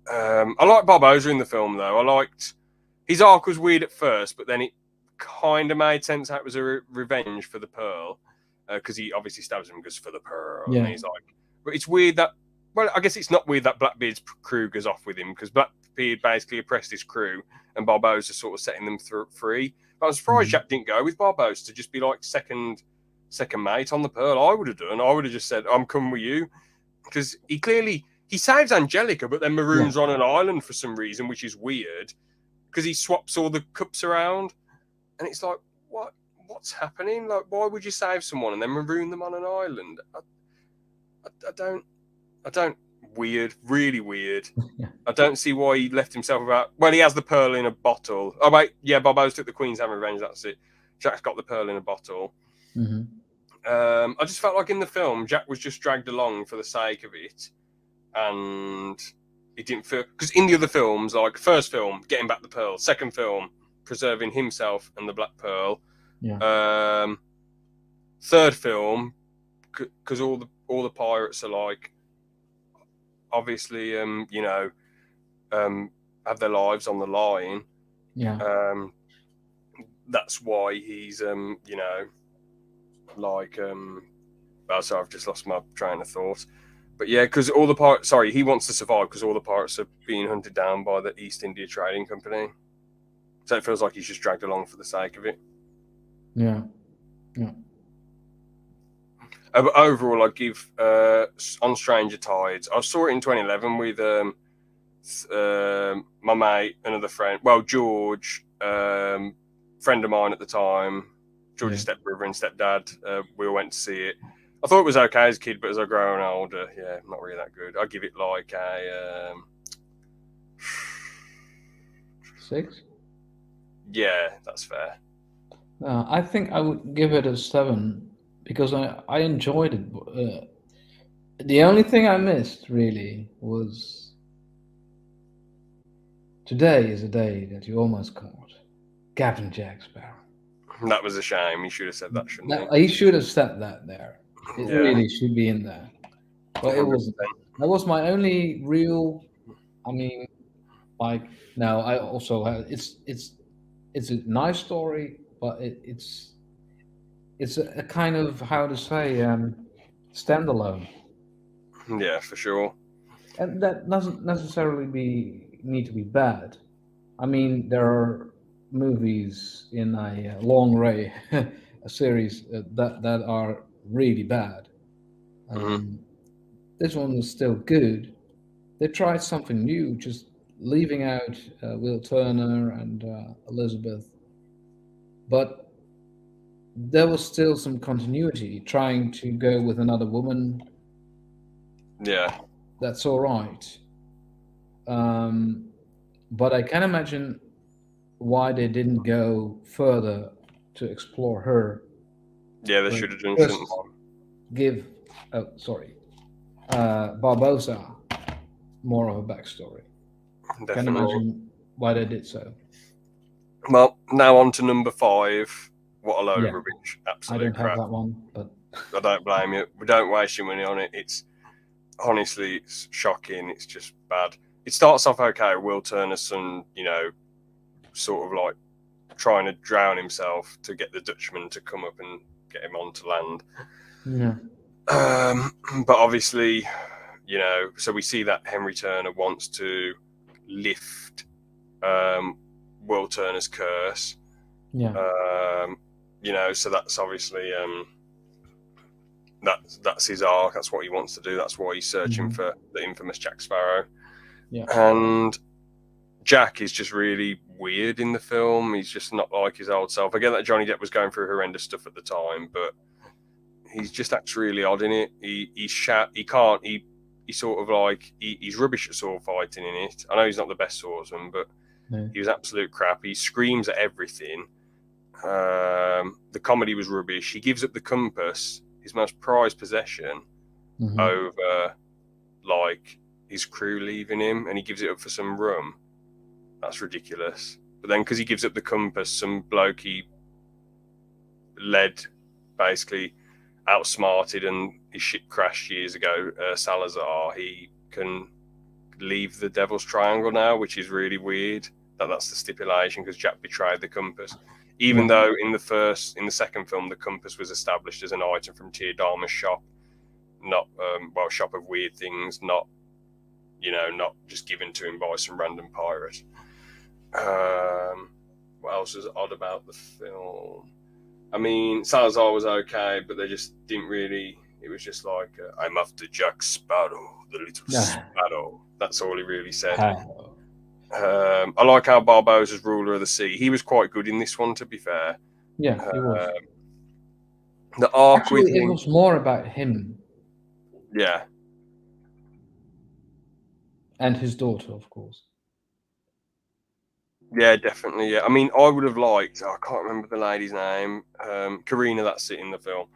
I liked Barbosa in the film, though. I liked his arc was weird at first, but then it kind of made sense how it was a revenge for the Pearl, because he obviously stabs him because for the Pearl. Yeah. And he's like, but it's weird that. Well, I guess it's not weird that Blackbeard's crew goes off with him because Blackbeard basically oppressed his crew and Barbosa sort of setting them free. But I was surprised Jack didn't go with Barbosa to just be like second mate on the Pearl. I would have done. I would have just said, "I'm coming with you," because he saves Angelica, but then maroons on an island for some reason, which is weird because he swaps all the cups around, and it's like, what's happening? Like, why would you save someone and then maroon them on an island? I don't. Weird, really weird. I don't see why he left himself about. Well, he has the pearl in a bottle. Oh wait, yeah, Barbosa took the Queen's Hand Revenge. That's it. Jack's got the pearl in a bottle. Mm-hmm. I just felt like in the film, Jack was just dragged along for the sake of it, and it didn't feel because in the other films, like first film, getting back the pearl, second film, preserving himself and the Black Pearl. Yeah. Third film, because all the pirates are like. Obviously, have their lives on the line. Yeah. That's why he's, sorry, I've just lost my train of thought. But yeah, because all the pirates. Sorry, he wants to survive because all the pirates are being hunted down by the East India Trading Company. So it feels like he's just dragged along for the sake of it. Yeah. Yeah. But overall, I'd give On Stranger Tides. I saw it in 2011 with my mate, another friend. Well, George, friend of mine at the time, George's stepbrother and stepdad. We all went to see it. I thought it was okay as a kid, but as I grow older, yeah, not really that good. I give it like a 6. yeah, that's fair. I think I would give it a 7 because I enjoyed it. The only thing I missed really was today is a day that you almost caught Captain Jack Sparrow. That was a shame. He should have said that, shouldn't That he should have said that there. he? It Yeah, really should be in there, but it wasn't. 100%. That was my only real. I mean, like now I also have. It's a nice story, but it's a kind of how to say standalone, Yeah, for sure. and that doesn't necessarily be need to be bad. I mean, there are movies in a long ray, a series that are really bad. Hmm. Um, this one was still good. They tried something new, just leaving out Will Turner and Elizabeth, but there was still some continuity. Trying to go with another woman, Yeah, that's all right. Um, but I can imagine why they didn't go further to explore her. yeah, they But should have done, shouldn't just give, oh, sorry, Barbosa more of a backstory. they? Can Definitely. imagine why they did so. Well, now on to number 5. What a load of Yeah, rubbish. I Absolute don't have crap. that one, but I don't blame you. We don't waste your money on it. It's honestly, it's shocking. It's just bad. It starts off okay. Will Turner's son, sort of like trying to drown himself to get the Dutchman to come up and get him onto land. yeah, But obviously, so we see that Henry Turner wants to lift Will Turner's curse. yeah, So that's obviously that's his arc. That's what he wants to do. That's why he's searching hmm, for the infamous Jack Sparrow. yeah, And Jack is just really weird in the film. He's just not like his old self. I get that Johnny Depp was going through horrendous stuff at the time, but he's just acts really odd in it. He sort of like he's rubbish at sword fighting in it. I know he's not the best swordsman, but yeah, he was absolute crap. He screams at everything. The comedy was rubbish. He gives up the compass, his most prized possession, hmm, over like his crew leaving him, and he gives it up for some rum. That's ridiculous. But then, because he gives up the compass, some bloke he led basically outsmarted and his ship crashed years ago, Salazar, he can leave the Devil's Triangle now, which is really weird. That's the stipulation because Jack betrayed the compass. Even yeah, though in the second film, the compass was established as an item from Tia Dharma's shop, not shop of weird things, not not just given to him by some random pirate. What else is odd about the film? I mean, Salazar was okay, but they just didn't really. It was just like, I'm after Jack Sparrow, the little yeah. Sparrow. That's all he really said. Ah, I like how Barbossa's ruler of the sea. He was quite good in this one, to be fair. yeah, he was. Uh, the arc with Actually, it him, was more about him yeah, and his daughter, of course. yeah, definitely, yeah. I mean, I would have liked. I can't remember the lady's name. Karina, that's it in the film.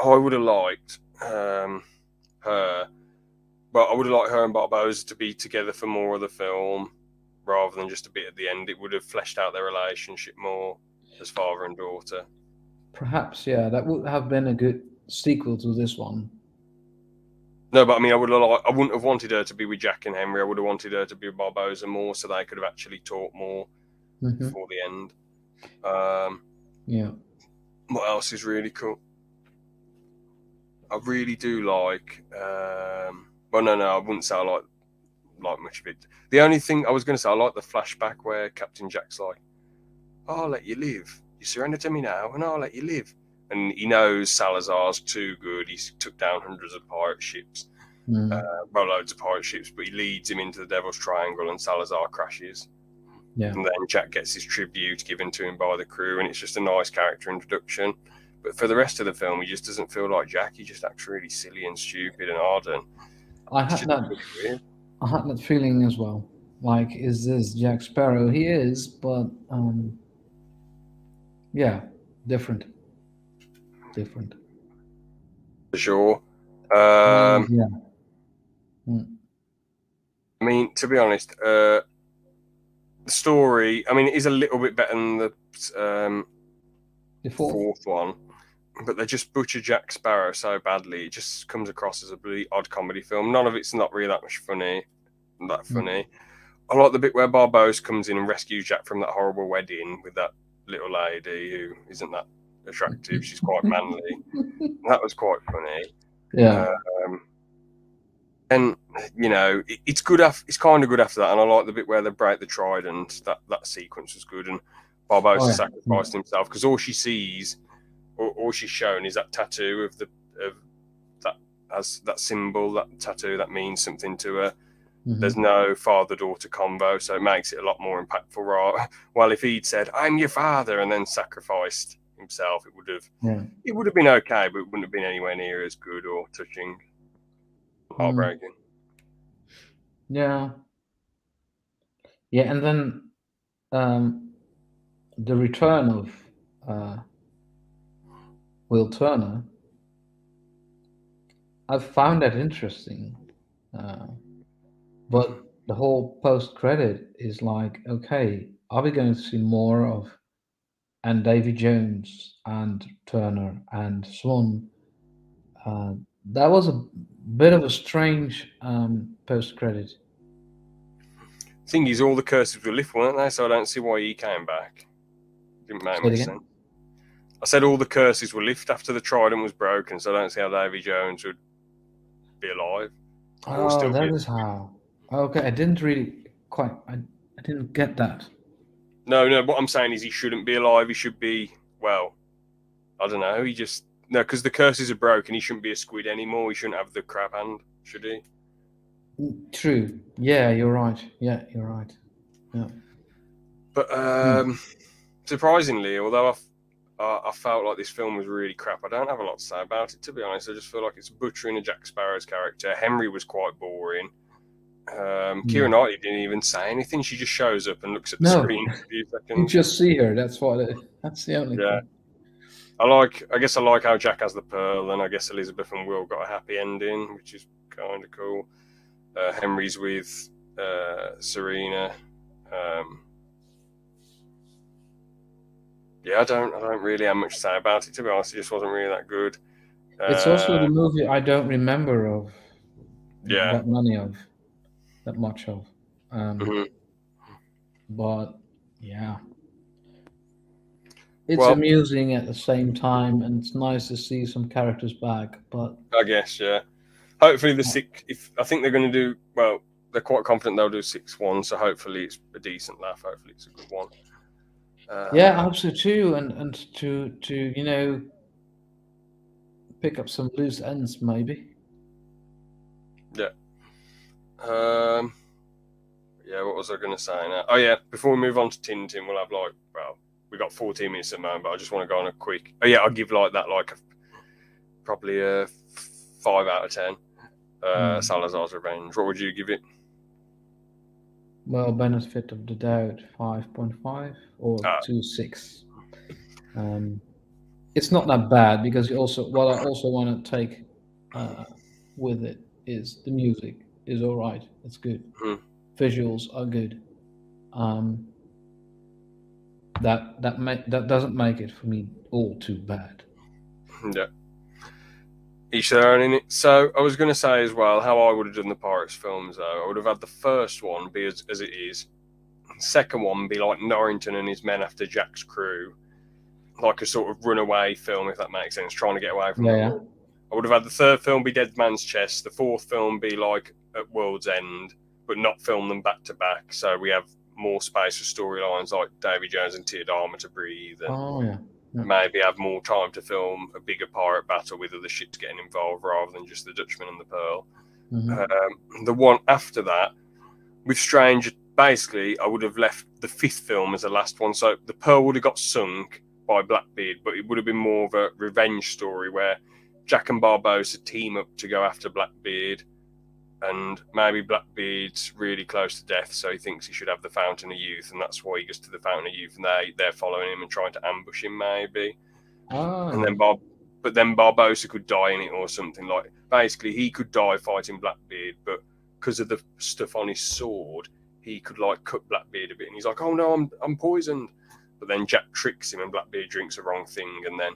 I would have liked her, but I would have liked her and Barbossa to be together for more of the film rather than just a bit at the end. It would have fleshed out their relationship more as father and daughter. Perhaps, yeah, that would have been a good sequel to this one. No, but I mean, I wouldn't have wanted her to be with Jack and Henry. I would have wanted her to be with Barbossa more, so they could have actually talked more Hmm. before the end. Um, Yeah. what else is really cool? I really do like. Well, no, I wouldn't say I like much of it. The only thing I was going to say, I like the flashback where Captain Jack's like, "Oh, I'll let you live. You surrender to me now, and I'll let you live." And he knows Salazar's too good. He's took down hundreds of pirate ships, loads of pirate ships, but he leads him into the Devil's Triangle, and Salazar crashes. Yeah. And then Jack gets his tribute given to him by the crew, and it's just a nice character introduction. But for the rest of the film, he just doesn't feel like Jack. He just acts really silly and stupid and odd, and I it's had just that. weird. I had that feeling as well. Like, is this Jack Sparrow? He is, but yeah, different, different. For sure. Yeah. Mm. I mean, to be honest, the story, I mean, it is a little bit better than the The fourth. fourth one, but they just butcher Jack Sparrow so badly. It just comes across as a really odd comedy film. None of it's not really that much funny. I like the bit where Barbossa comes in and rescues Jack from that horrible wedding with that little lady who isn't that attractive. She's quite manly. That was quite funny. Yeah. And it's good. It's kind of good after that, and I like the bit where they break the trident. That sequence was good, and Barbossa sacrificed himself because all she sees, or all she's shown, is that tattoo of that as that symbol, that tattoo that means something to her. There's no father-daughter convo, so it makes it a lot more impactful. Right? Well, if he'd said "I'm your father" and then sacrificed himself, it would have been okay, but it wouldn't have been anywhere near as good or touching. Heartbreaking. Yeah. Yeah, and then the return of Will Turner, I found that interesting. But the whole post credit is like, okay, are we going to see more of and Davy Jones and Turner and Swan? Uh, that was a bit of a strange post credit. Thing is, all the curses were lifted, weren't they? So I don't see why he came back. Didn't make Say it much again. sense. I said all the curses were lifted after the trident was broken, so I don't see how Davy Jones would be alive or Oh, still that be. is how. Okay, I didn't really quite. I didn't get that. No. What I'm saying is he shouldn't be alive. He should be. Well, I don't know. He just because the curses are broken. He shouldn't be a squid anymore. He shouldn't have the crab hand, should he? True. Yeah, you're right. Yeah, you're right. Yeah. But surprisingly, although I felt like this film was really crap, I don't have a lot to say about it, to be honest. I just feel like it's butchering a Jack Sparrow's character. Henry was quite boring. Keira Knightley didn't even say anything. She just shows up and looks at the No, screen for a few you seconds. just see her. That's what. That's the only Yeah. thing. I guess I like how Jack has the pearl, and I guess Elizabeth and Will got a happy ending, which is kind of cool. Henry's with Serena. Yeah, I don't really have much to say about it, to be honest. It just wasn't really that good. It's also the movie I don't remember of Yeah. that many of, that much of. Mm-hmm. But yeah, it's Well, amusing at the same time, and it's nice to see some characters back. But I guess, yeah. Hopefully the six. If I think they're going to do well, they're quite confident they'll do 6-1. So hopefully it's a decent laugh. Hopefully it's a good one. yeah, I hope so too. And to pick up some loose ends, maybe. Yeah. Yeah. What was I going to say now? Oh yeah. Before we move on to TinTin, we'll have we got 14 minutes at the moment, but I just want to go on a quick. Oh yeah, I'll give that probably a 5 out of 10. Salazar's Revenge. What would you give it? Well, benefit of the doubt, 5.5 or 2.6. It's not that bad because what I also want to take with it is the music is all right. It's good. Hmm. Visuals are good. That doesn't make it for me all too bad. Yeah. Each their own in it. So I was going to say as well how I would have done the Pirates films though. I would have had the first one be as it is. Second one be like Norrington and his men after Jack's crew, like a sort of runaway film, if that makes sense, trying to get away from the law. I would have had the third film be Dead Man's Chest, the fourth film be like at World's End, but not film them back to back. So we have more space for storylines like Davy Jones and Tia Dharma to breathe, and Oh yeah. Yeah. maybe have more time to film a bigger pirate battle with other ships getting involved rather than just the Dutchman and the Pearl. The one after that, with Strange, basically, I would have left the fifth film as the last one. So the Pearl would have got sunk by Blackbeard, but it would have been more of a revenge story where Jack and Barbossa team up to go after Blackbeard, and maybe Blackbeard's really close to death, so he thinks he should have the Fountain of Youth, and that's why he goes to the Fountain of Youth, and they're following him and trying to ambush him, maybe. Oh, And yeah. then Barbossa could die in it or something. Like, basically, he could die fighting Blackbeard, but because of the stuff on his sword, he could like cut Blackbeard a bit, and he's like, "Oh no, I'm poisoned." But then Jack tricks him, and Blackbeard drinks the wrong thing, and then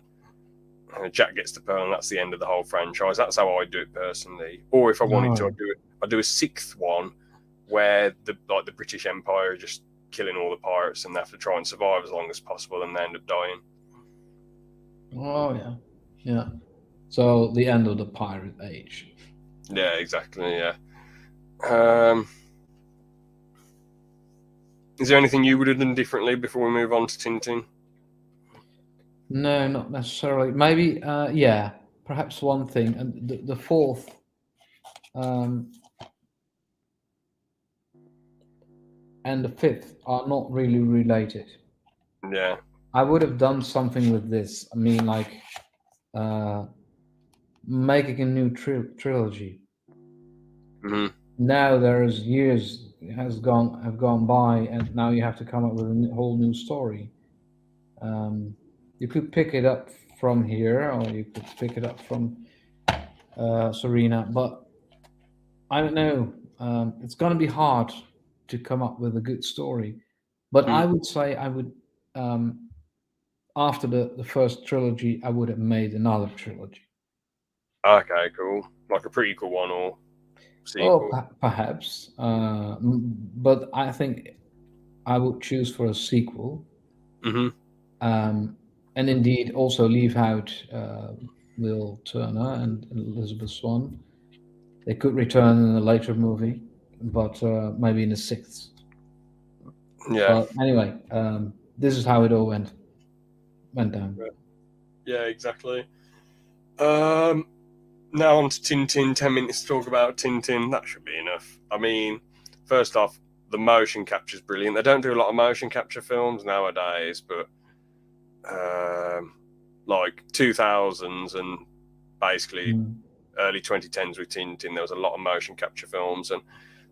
Jack gets the pearl, and that's the end of the whole franchise. That's how I do it personally. Or if I wanted to, I'd do a sixth one where the British Empire are just killing all the pirates, and they have to try and survive as long as possible, and they end up dying. Oh yeah. Yeah. So the end of the pirate age. Yeah, exactly. Yeah. Is there anything you would have done differently before we move on to Tintin? No, not necessarily. Maybe, yeah, perhaps one thing, and the fourth, and the fifth are not really related. Yeah. I would have done something with this. I mean, like, making a new trilogy. Mm-hmm. Now there's years have gone by, and now you have to come up with a whole new story. You could pick it up from here, or you could pick it up from Serena, but I don't know. It's going to be hard to come up with a good story. But I would say I would, after the first trilogy, I would have made another trilogy. Okay, cool. Like a prequel one or Oh, sequel. perhaps. But I think I would choose for a sequel. Mm-hmm. And indeed also leave out Will Turner and Elizabeth Swann. They could return in a later movie, but maybe in the sixth. Yeah. But anyway, this is how it all went down. Yeah, exactly. Now on to Tintin. 10 minutes to talk about Tintin. That should be enough. I mean, first off, the motion capture is brilliant. They don't do a lot of motion capture films nowadays, but like 2000s and basically early 2010s with Tintin, there was a lot of motion capture films, and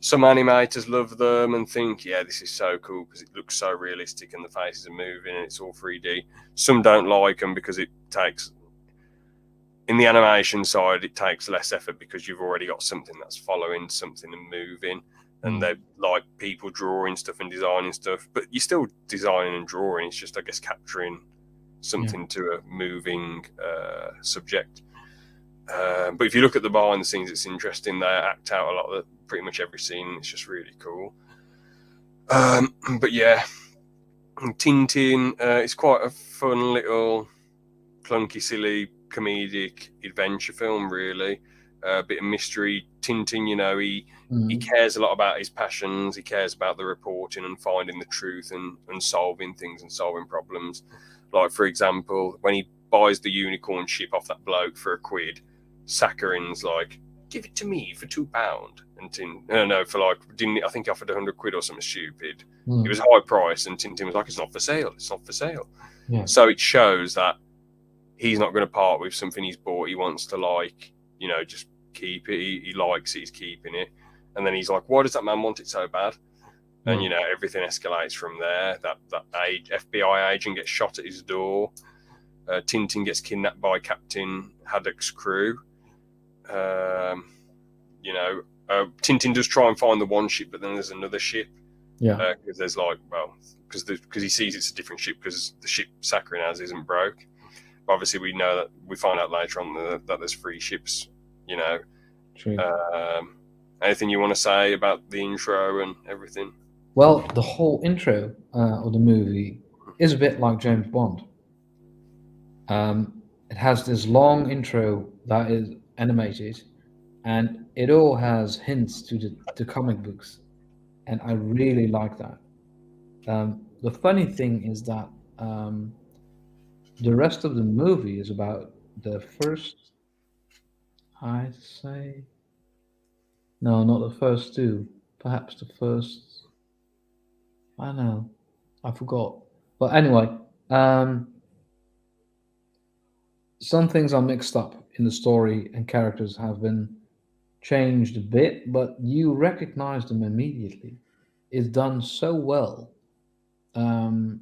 some animators love them and think, yeah, this is so cool because it looks so realistic and the faces are moving and it's all 3D. Some don't like them because it takes, in the animation side, it takes less effort because you've already got something that's following something and moving, and they're like people drawing stuff and designing stuff, but you're still designing and drawing. It's just, I guess, capturing something to a moving subject. But if you look at the behind the scenes, it's interesting. They act out a lot of pretty much every scene. It's just really cool. But yeah, Tintin, it's quite a fun little clunky, silly, comedic adventure film, really. A bit of mystery. Tintin, you know, he cares a lot about his passions. He cares about the reporting and finding the truth and solving things and solving problems. Like, for example, when he buys the unicorn ship off that bloke for £1, Sakharin's like, give it to me for £2. And for like, I think he offered £100 or something stupid. It was high price, and Tintin was like, it's not for sale. It's not for sale. Yeah. So it shows that he's not going to part with something he's bought. He wants to, like, you know, just keep it. He likes it. He's keeping it. And then he's like, why does that man want it so bad? And, you know, everything escalates from there. That FBI agent gets shot at his door. Tintin gets kidnapped by Captain Haddock's crew. You know, Tintin does try and find the one ship, but then there's another ship. Yeah. Because there's like, well, because he sees it's a different ship because the ship Sakharin has isn't broke. But obviously, we know that we find out later on that there's 3 ships. You know. True. Anything you want to say about the intro and everything? Well, the whole intro of the movie is a bit like James Bond. it has this long intro that is animated, and it all has hints to the comic books, and I really like that. The funny thing is that um, the rest of the movie is about the first, I'd say, no, not the first two, perhaps the first, I don't know, I forgot. But anyway, um, some things are mixed up in the story, and characters have been changed a bit, but you recognize them immediately. It's done so well. Um,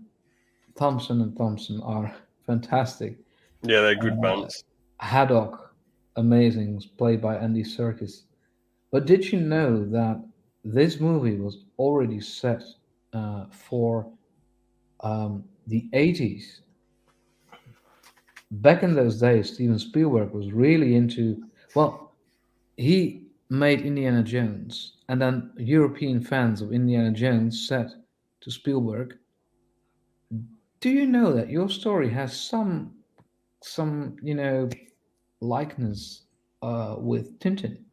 Thompson and Thompson are fantastic. Yeah, they're good Uh, bands. Haddock, amazing, played by Andy Serkis. But did you know that this movie was already set for the 80s? Back in those days, Steven Spielberg was really into, well, he made Indiana Jones, and then European fans of Indiana Jones said to Spielberg, "Do you know that your story has some likeness with Tintin?"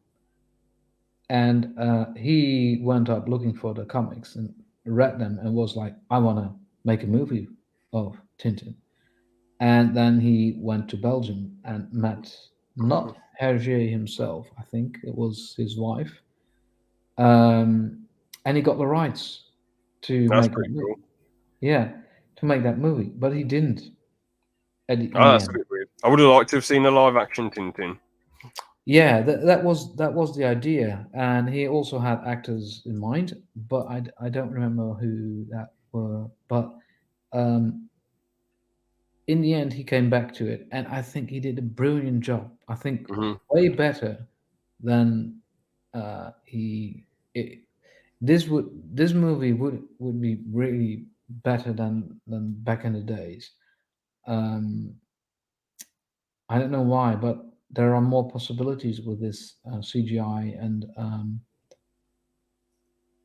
And he went up looking for the comics and read them and was like, "I want to make a movie of Tintin." And then he went to Belgium and met not Hergé himself, I think it was his wife, and he got the rights to That's make that pretty movie. cool. Yeah, to make that movie, but he didn't in Oh, the that's a end. bit weird. I would have liked to have seen a live action Tintin. Yeah, that was the idea, and he also had actors in mind, but I don't remember who that were. But um, in the end, he came back to it, and I think he did a brilliant job. I think Hmm. way better than he. It, this movie would be really better than back in the days. Um, I don't know why, but there are more possibilities with this CGI, and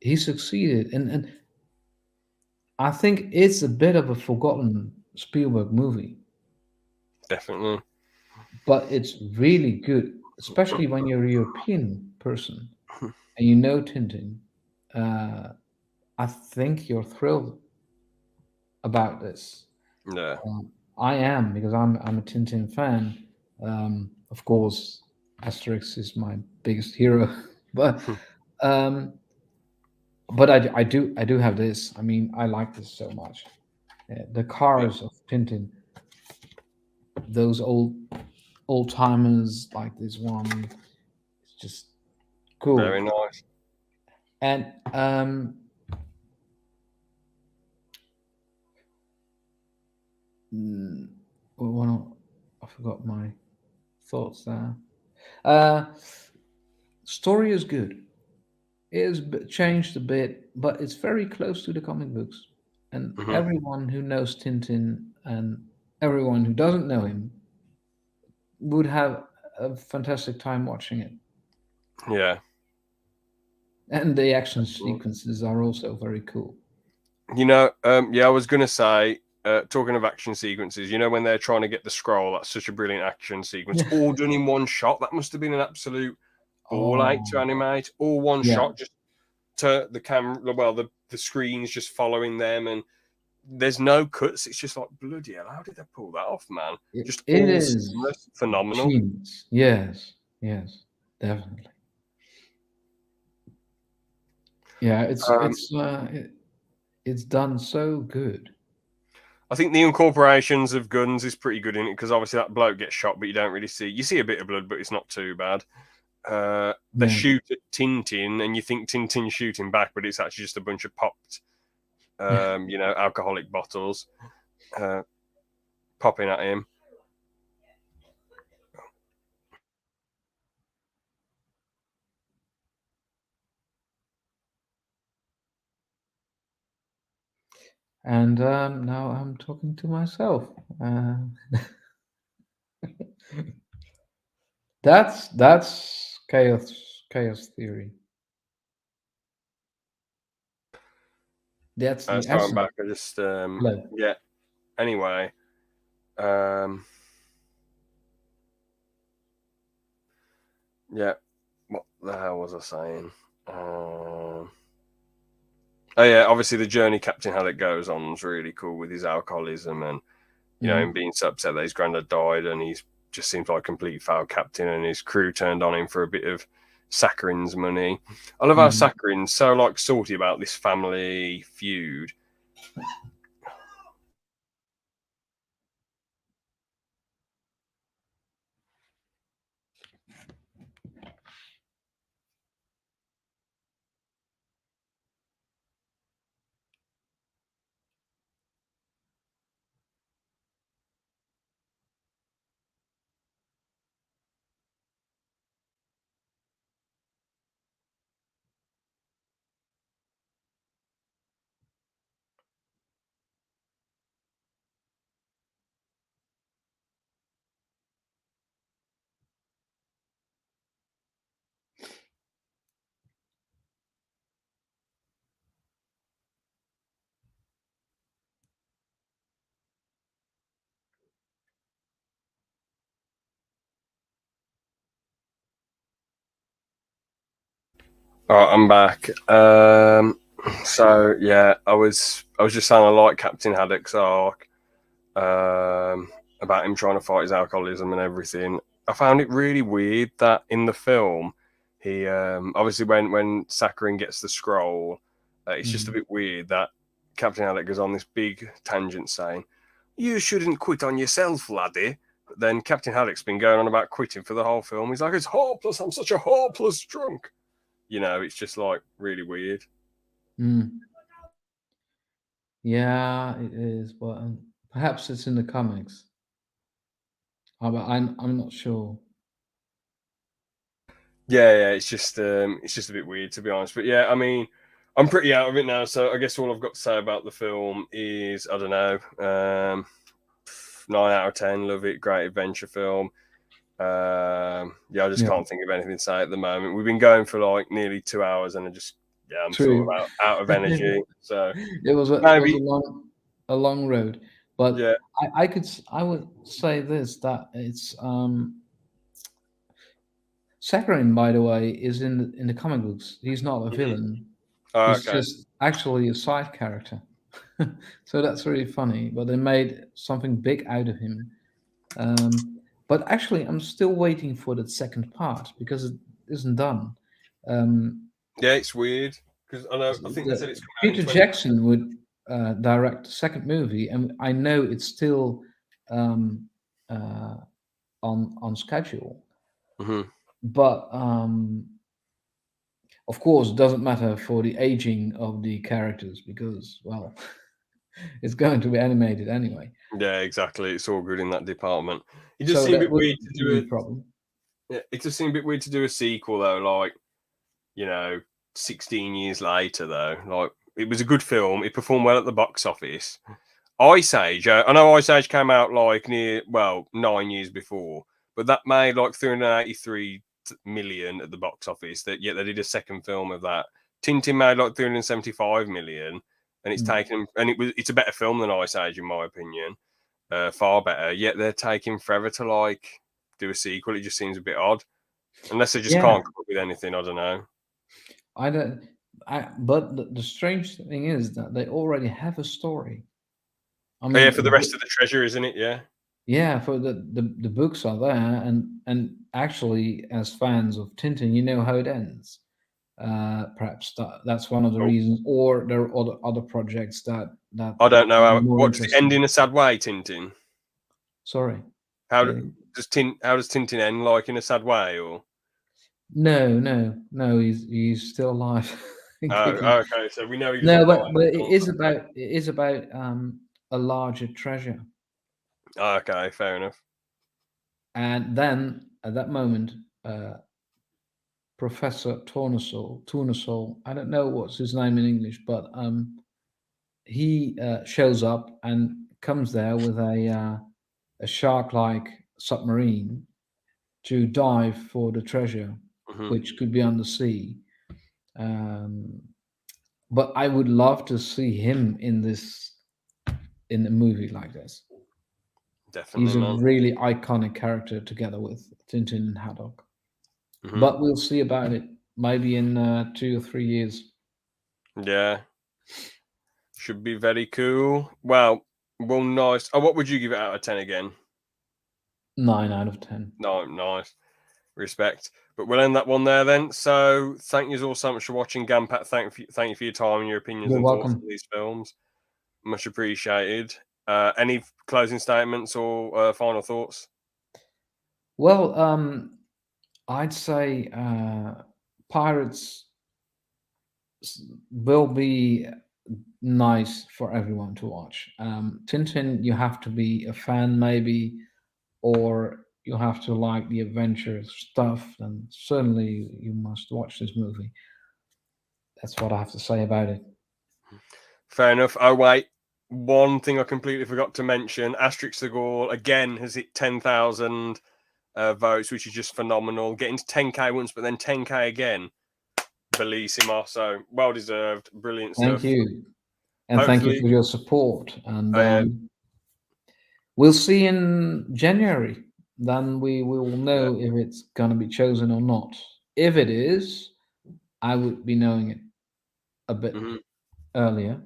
he succeeded. And I think it's a bit of a forgotten Spielberg movie, Definitely. but it's really good, especially when you're a European person and you know Tintin. Uh, I think you're thrilled about this. Yeah. I am because I'm a Tintin fan. Of course, Asterix is my biggest hero, but um, I do have this. I mean, I like this so much. The Yeah. cars of Tintin, those old timers like this one, it's just Very cool. nice. And mm, well, I forgot my thoughts there. Uh, Story is good. It is changed a bit, but it's very close to the comic books. And Hmm. everyone who knows Tintin and everyone who doesn't know him would have a fantastic time watching it. Yeah. And the action sequences are also very cool. Yeah, I was gonna say, talking of action sequences, when they're trying to get the scroll, that's such a brilliant action sequence, Yeah. all done in one shot. That must have been an absolute ball ache to Oh, animate. All one yeah. shot, just to the camera, well, the screen's just following them, and there's no cuts. It's just like bloody hell. How did they pull that off, man? Just It all is seamless, phenomenal. genius. Yes, yes, definitely. Yeah, Um, it's done so good. I think the incorporations of guns is pretty good in it because obviously that bloke gets shot, but you don't really see. You see a bit of blood, but it's not too bad. They Yeah. shoot at Tintin, and you think Tintin's shooting back, but it's actually just a bunch of popped, Yeah. alcoholic bottles uh, popping at him. And now I'm talking to myself. Uh, that's chaos theory. That's the So I'm essence. back. I just, Hello. yeah. Anyway, um, Yeah. What the hell was I saying? Um, oh yeah, obviously the journey Captain Haddock goes on is really cool with his alcoholism and him Mm. being so upset that his granddad died and he's just seems like a complete failed captain and his crew turned on him for a bit of Saccharin's money. I love how Mm. Saccharin's so like salty about this family feud. All right, I'm back. So yeah, I was just saying I like Captain Haddock's arc. About him trying to fight his alcoholism and everything. I found it really weird that in the film, he obviously when Saccharin gets the scroll, it's just a Mm. bit weird that Captain Haddock goes on this big tangent saying, "You shouldn't quit on yourself, laddie." But then Captain Haddock's been going on about quitting for the whole film. He's like, "It's hopeless. I'm such a hopeless drunk." It's just like really weird. Mm. Yeah, it is, but perhaps it's in the comics. But I'm not sure. Yeah, it's just a bit weird to be honest. But yeah, I mean, I'm pretty out of it now. So I guess all I've got to say about the film is I don't know, 9 out of 10. Love it, great adventure film. Yeah, I just Yeah, can't think of anything to say at the moment. We've been going for like nearly 2 hours, and I'm sort of true. out of energy. So It was maybe a long road, but yeah, I would say this, that it's Saccharin, by the way, is in the comic books. He's not a mhm. villain. Oh, He's okay, just actually a side character. So that's really funny. But they made something big out of him. But actually, I'm still waiting for the second part because it isn't done. Um, yeah, it's weird because I think they said it's coming out in Peter 20. Jackson would direct the second movie, and I know it's still um, uh, on schedule. Mm-hmm. But of course, it doesn't matter for the aging of the characters because, well, it's going to be animated anyway. Yeah, exactly. It's all good in that department. It just So seemed a that bit weird wouldn't to do be a a problem. Yeah, it just seemed a bit weird to do a sequel though, like, you know, 16 years later though. Like it was a good film. It performed well at the box office. Ice Age, I know Ice Age came out like 9 years before, but that made like 383 million at the box office. That yet they did a second film of that. Tintin made like 375 million, and Mm. it's a better film than Ice Age in my opinion, far better. Yet they're taking forever to like do a sequel. It just seems a bit odd. Unless they just Yeah, can't come up with anything, I don't know. I don't. But the strange thing is that they already have a story. I Oh yeah, mean, for the rest of the treasure, isn't it? Yeah. yeah, for the books are there, and actually, as fans of Tintin, you know how it ends. Perhaps that's one of the Oh, reasons, or there are other projects that I don't know are how. more What does it end interesting. in a sad way, Tintin? Sorry. How Say- How does Tintin end? Like in a sad way, or No, no, no. He's still alive and kicking. okay. So we know he No, doesn't die. but it is about a larger treasure. Okay, fair enough. And then at that moment, Professor Tournesol, I don't know what's his name in English, but he shows up and comes there with a shark-like submarine to dive for the treasure, Hmm. which could be under sea. Um, but I would love to see him in a movie like this. He's Definitely, a man. really iconic character together with Tintin and Haddock. Hmm. but we'll see about it. Maybe in 2 or 3 years. Yeah, should be very cool. Well, nice. Oh, what would you give it out of 10 again? 9 out of 10. No, nice. Respect. But we'll end that one there then. So thank you all so much for watching, Gampat. Thank you for your time and your opinions You're and thoughts on welcome. these films. Much appreciated. Any closing statements or final thoughts? Well, I'd say Pirates will be nice for everyone to watch. Tintin, you have to be a fan, maybe, or you have to like the adventure stuff, then certainly you must watch this movie. That's what I have to say about it. Fair enough. Oh wait, one thing I completely forgot to mention: Asterix the Gaul again has hit 10,000 votes, which is just phenomenal. Getting to 10k once, but then 10k again. Bellissimo. So well deserved. Brilliant Thank stuff. you. And thank you Hopefully, for your support. And uh, we'll see in January. Then we will yeah. know if it's going to be chosen or not. If it is, I would be knowing it a bit Hmm. earlier.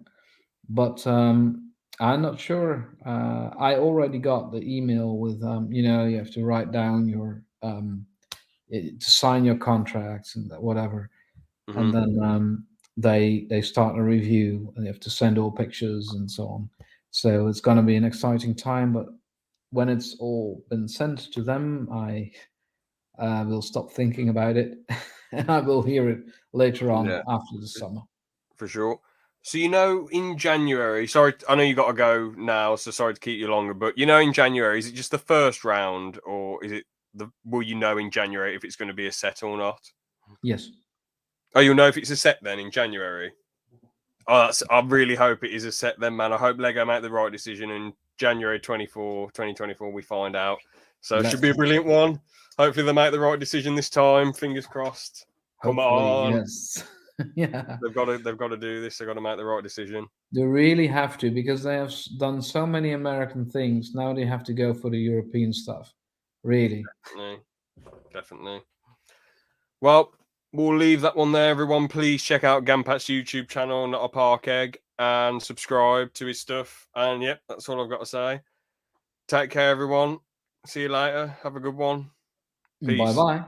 But I'm not sure. I already got the email with, you have to write down your, to sign your contracts and whatever. And Hmm. then they start a review and you have to send all pictures and so on. So it's going to be an exciting time. But when it's all been sent to them, I will stop thinking about it and I will hear it later on Yeah, after the summer. for sure. So in January, sorry, I know you got to go now, so sorry to keep you longer. But in January, is it just the first round, or is it Will you know in January if it's going to be a set or not? Yes. Oh, you'll know if it's a set then in January. Oh, I really hope it is a set then, man. I hope Lego make the right decision in January 2024. We find out. So it should Let's be a hope brilliant so. one. Hopefully they make the right decision this time. Fingers crossed. Come Hopefully, on. yes. Yeah. They've got to do this. They've got to make the right decision. They really have to because they have done so many American things. Now they have to go for the European stuff. Really. Definitely. Definitely. Well, we'll leave that one there, everyone. Please check out Gampat's YouTube channel, Not a Park Egg, and subscribe to his stuff. And yep, that's all I've got to say. Take care, everyone. See you later. Have a good one. Bye Peace. bye.